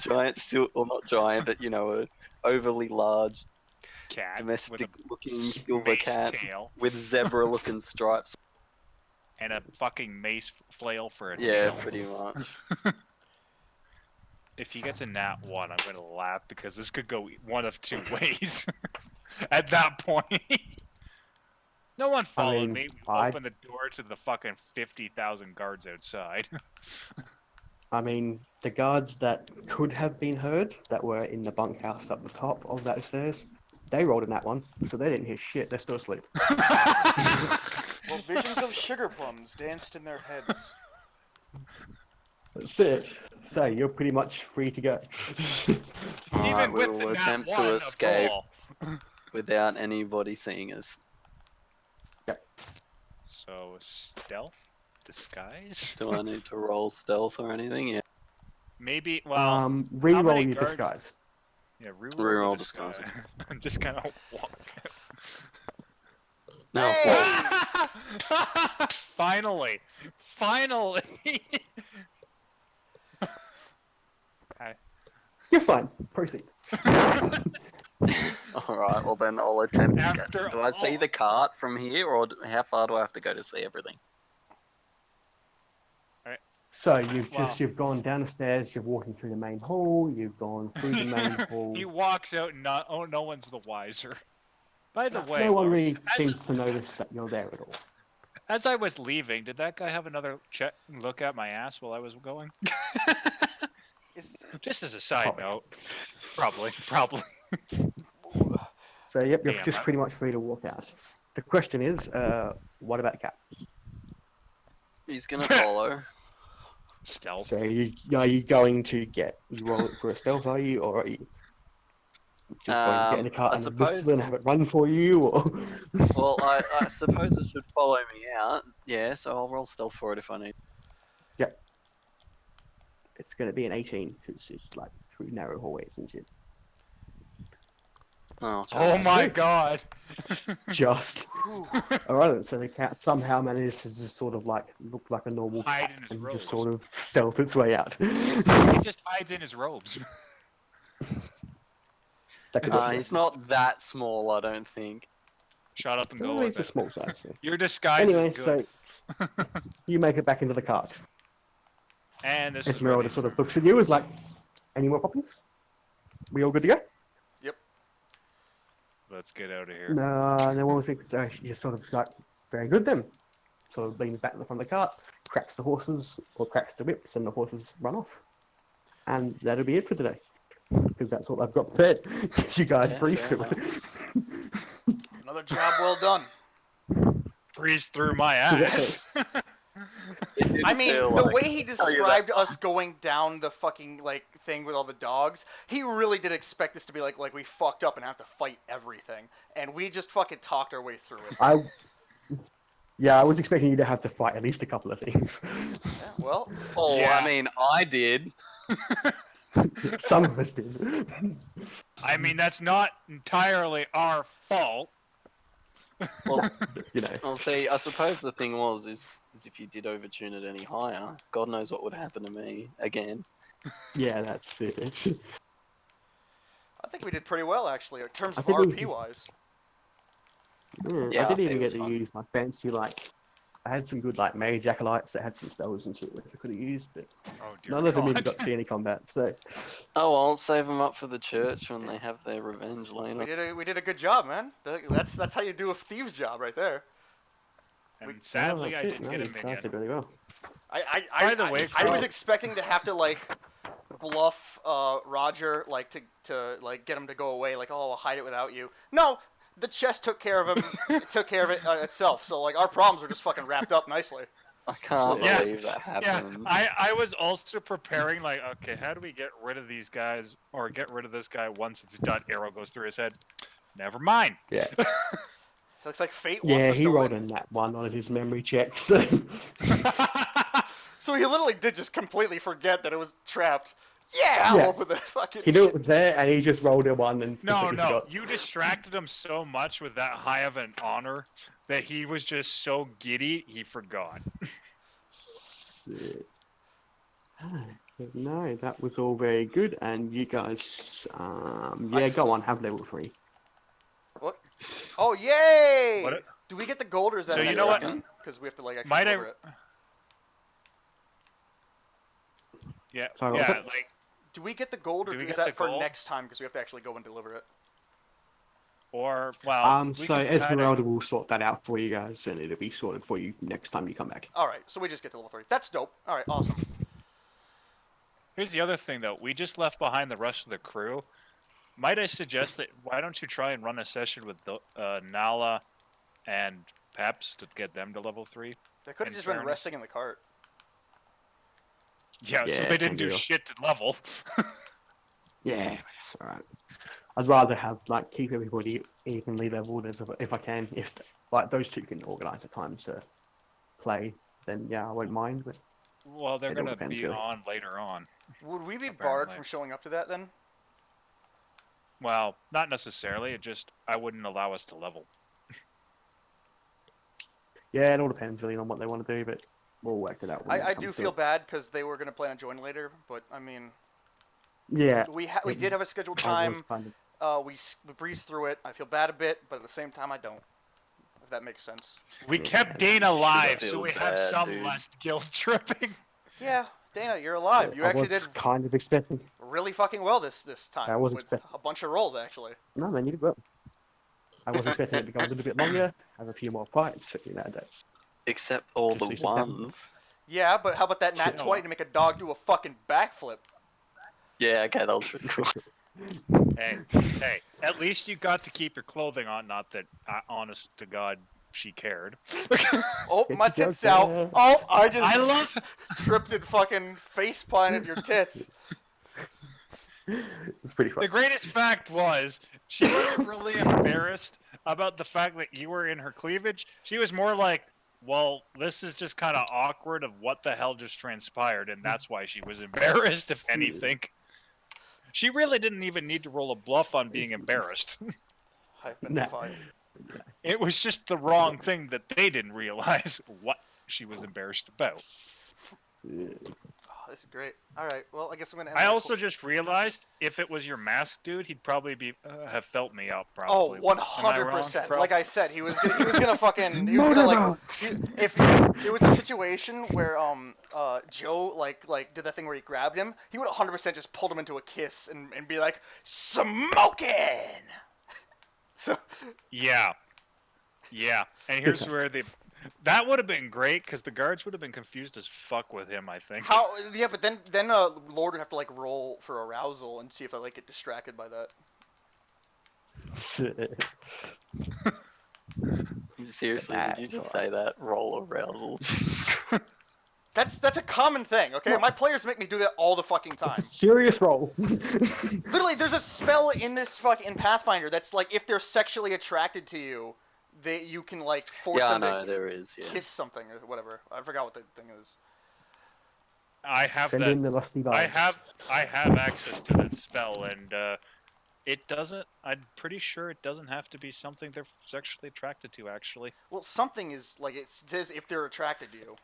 giant, or not giant, but a overly large Cat domestic-looking with a silver mace cat tail with zebra-looking stripes. and a fucking mace flail for a Yeah, tail. pretty much. If he gets a nat 1, I'm gonna laugh because this could go one of 2 ways. At that point, no one followed mean, me. We I- opened the door to the fucking 50,000 guards outside. I mean, the guards that could have been heard, that were in the bunkhouse up the top of that stairs, they rolled in that one, so they didn't hear shit. They're still asleep. Well, visions of sugar plums danced in their heads. That's it. So you're pretty much free to go. All Even right, we with will the nat attempt 1 to of escape all. without anybody seeing us. So stealth, disguise. Do I need to roll stealth or anything? Yeah. Maybe. Well, Re-roll many your guards- disguise. yeah. Reroll Reroll disguise. disguise. I'm just gonna walk. No. Hey! Finally. You're fine. Proceed. All right. Well, then I'll attempt. To After get... Do I see all- the cart from here, or how far do I have to go to see everything? So Wow. you've gone down the stairs. You're walking through the main hall. You've gone through the main hall. He walks out and no one's the wiser. By the way, No one Laura, really as, seems to notice that you're there at all. as I was leaving, did that guy have another look at my ass while I was going? Is, Just as a side Probably. note. Probably. So yep, you're Damn, just I- pretty much free to walk out. The question is, what about the cat? He's gonna follow. Stealth. So are you going to you roll it for a stealth, are you, or are you just going to get in the cart I and suppose- whistle and have it run for you, or? Well, I suppose it should follow me out. Yeah, so I'll roll stealth for it if I need. It's going to be an 18 because it's like through narrow hallways and shit. Oh, Oh jeez. my god. Just. whew. Alright then, so the cat somehow manages to just sort of like look like a normal Hide cat in his and robes. just sort of stealth its way out. He just hides in his robes. That could work. He's not that small, I don't think. Shut up and go Well, with it's a it. small size. So. Your disguise Anyway, is good. so you make it back into the cart. And this is Esmeralda sort of looks at you as like, any more poppins? We all good to go? Let's get out of here. No one was thinking, so she just sort of like, very good then. Sort of leans back in the front of the cart, cracks the horses, or cracks the whips, and the horses run off. And that'll be it for today. Because that's all I've got prepared. You guys Yeah, breeze fair through it. Another job well done. Breeze through my ass. I mean, Feel the like- way he tell you described us going down the fucking like thing with all the dogs, he really did expect this to be like we fucked up and have to fight everything, and we just fucking talked our way through it. I was expecting you to have to fight at least a couple of things. Yeah, well, Oh, Yeah. I mean, I did. Some of us did. I mean, that's not entirely our fault. Well, You know. I'll see. I suppose the thing is if you did overtune it any higher, God knows what would happen to me again. Yeah, that's it. I think we did pretty well actually in terms I of think RP wise. I Yeah, didn't it even was get to fun. use my fancy I had some good mage acolytes that had some spells and shit which I could have used, but Oh dear none of them even God. got to see any combat. So Oh, I'll save them up for the church when they have their revenge later. We did a good job, man. That's how you do a thieves job right there. And sadly, that's I it. did No, get a you guys did minion. really well. I By the way, I was Crow- expecting to have to bluff Roger to get him to go away, oh, I'll hide it without you. No, the chest took care of him. It took care of it itself. So our problems were just fucking wrapped up nicely. I can't Yeah, believe that Yeah, happened. I was also preparing, okay, how do we get rid of these guys, or get rid of this guy once it's done? Arrow goes through his head. Never mind. Yeah. Looks like fate wants Yeah, us he to rolled win. in that one on his memory check. So So he literally did just completely forget that it was trapped. Yeah, I'll Yeah. open the fucking. he knew it was there, and he just rolled a one and No, completely forgot. you distracted him so much with that high of an honor that he was just so giddy he forgot. Shit. No, that was all very good, and you guys, go on, have level 3. What? Oh, yay! What it- Do we get the gold or is that So you next know what? time? Because we have to actually Might I- deliver it. Yeah, Sorry, what was yeah, that? Do we get the gold or Do we is get that the for gold? next time because we have to actually go and deliver it? we So could Esmeralda will sort that out for you guys, and it'll be sorted for you next time you come back. Alright, so we just get to level 3. That's dope. Alright, awesome. Here's the other thing, though. We just left behind the rest of the crew. Might I suggest that why don't you try and run a session with Nala and Peps to get them to level 3? They could have In just been fairness. resting in the cart. Yeah, so Yeah, they didn't do deal. shit to level. Yeah, that's alright. I'd rather have keep everybody evenly leveled if I can. If those two can organise a time to play, then yeah, I won't mind. But Well, they're It all gonna depends, be really. on later on. Would we be barred Apparently. from showing up to that then? Well, not necessarily. It just I wouldn't allow us to level. yeah, it all depends really on what they want to do. But we'll work it out. When I it do comes to feel it. bad because they were going to plan on joining later, but I mean, Yeah, we did have a scheduled I was time. kind of. We breezed through it. I feel bad a bit, but at the same time, I don't. If that makes sense. We Yeah, kept you Dana alive, feel so we have bad, some dude. less guilt tripping. Yeah, Dana, you're alive. You I actually was did kind of expecting. really fucking well this time. I was with expect- a bunch of rolls actually. No, man, you did well. I was expecting it to go a little bit longer, have a few more fights. But, that's Except all Just the do some damage. ones. Yeah, but how about that nat No. 20 to make a dog do a fucking backflip? Yeah, okay, that was pretty cool. Hey, at least you got to keep your clothing on. Not that, honest to God, she cared. Oh, Get my the tits joke out. there. Oh, I just I love. tripped and fucking face planted your tits. it's pretty fun. The greatest fact was she wasn't really embarrassed about the fact that you were in her cleavage. She was more like, well, this is just kind of awkward of what the hell just transpired, and that's why she was embarrassed, if anything. She really didn't even need to roll a bluff on being embarrassed. I've been Nah. fired. It was just the wrong thing that they didn't realize what she was embarrassed about. Oh, this is great. All right, well, I guess I'm gonna. End I the also just realized if it was your mask dude, he'd probably be have felt me out. Oh, Probably. 100%. Crow? Like I said, he was gonna fucking he was gonna if it was a situation where Joe did that thing where he grabbed him, he would 100% just pulled him into a kiss and be like smoking. So Yeah. And here's where that would have been great because the guards would have been confused as fuck with him. I think. how yeah, but then Lord would have to roll for arousal and see if I get distracted by that. Seriously, did you just say that? Roll arousal. That's a common thing, okay? What? My players make me do that all the fucking time. It's a serious role. Literally, there's a spell in this in Pathfinder that's if they're sexually attracted to you, you can force Yeah, I them know, to there is, yeah. kiss something or whatever. I forgot what the thing is. I have Send that. in the lusty bards. I have access to that spell, and it doesn't. I'm pretty sure it doesn't have to be something they're sexually attracted to. Actually, Well, something is like it says if they're attracted to you.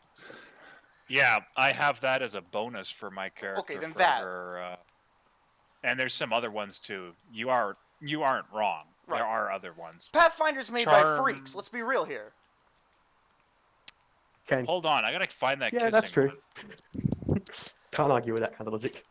yeah, I have that as a bonus for my character. Okay, then for that. her, and there's some other ones too. You aren't wrong. Right. There are other ones. Pathfinder's made by Charm- freaks. Let's be real here. Okay. Hold on, I gotta find that. Yeah, kissing that's true. one. Can't argue with that kind of logic.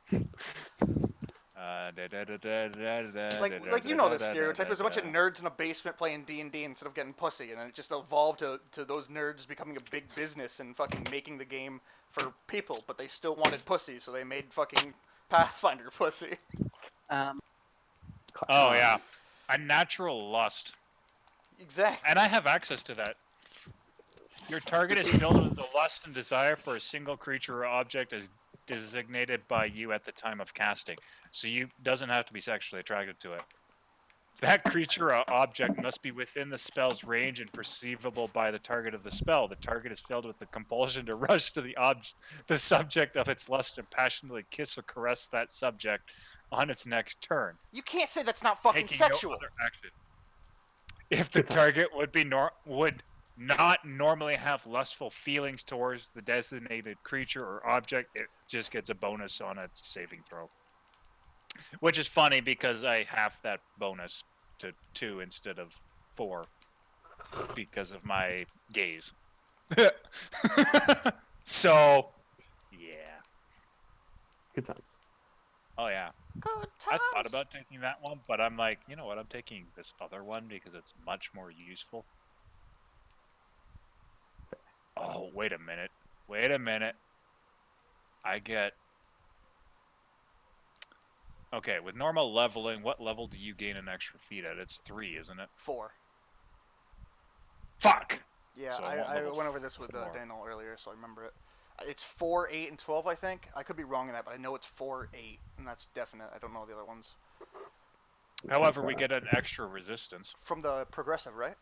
Like you know the stereotype. There's a bunch of nerds in a basement playing D&D instead of getting pussy, and then it just evolved to those nerds becoming a big business and fucking making the game for people, but they still wanted pussy, so they made fucking Pathfinder pussy. Oh yeah, a natural lust, Exactly. and I have access to that. Your target is filled with the lust and desire for a single creature or object as designated by you at the time of casting. So you doesn't have to be sexually attracted to it. That creature or object must be within the spell's range and perceivable by the target of the spell. The target is filled with the compulsion to rush to the subject of its lust and passionately kiss or caress that subject on its next turn. You can't say that's not fucking Taking sexual. no other action. If the target would not normally have lustful feelings towards the designated creature or object, it just gets a bonus on its saving throw. Which is funny because I have that bonus to 2 instead of 4 because of my gaze. So, yeah. Good times. Oh yeah. Good I times. thought about taking that one, but I'm like, you know what? I'm taking this other one because it's much more useful. Oh, wait a minute. Wait a minute. I get... Okay, with normal leveling, what level do you gain an extra feat at? It's 3, isn't it? 4. Fuck! Yeah, So I want I level went over this with 4. Danal earlier, so I remember it. It's 4, 8, and 12, I think. I could be wrong in that, but I know it's 4, 8, and that's definite. I don't know the other ones. However, we get an extra resistance. From the progressive, right?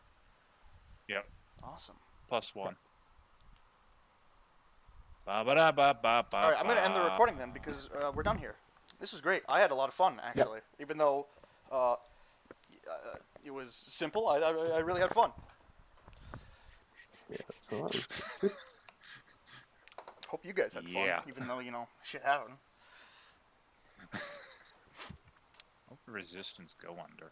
Yep. Awesome. +1. All right, I'm going to end the recording then because we're done here. This was great. I had a lot of fun, actually. Even though it was simple, I really had fun. Yeah, that's all right. That's good. Hope you guys had fun, Yeah. even though, you know, shit happened. What would resistance go under?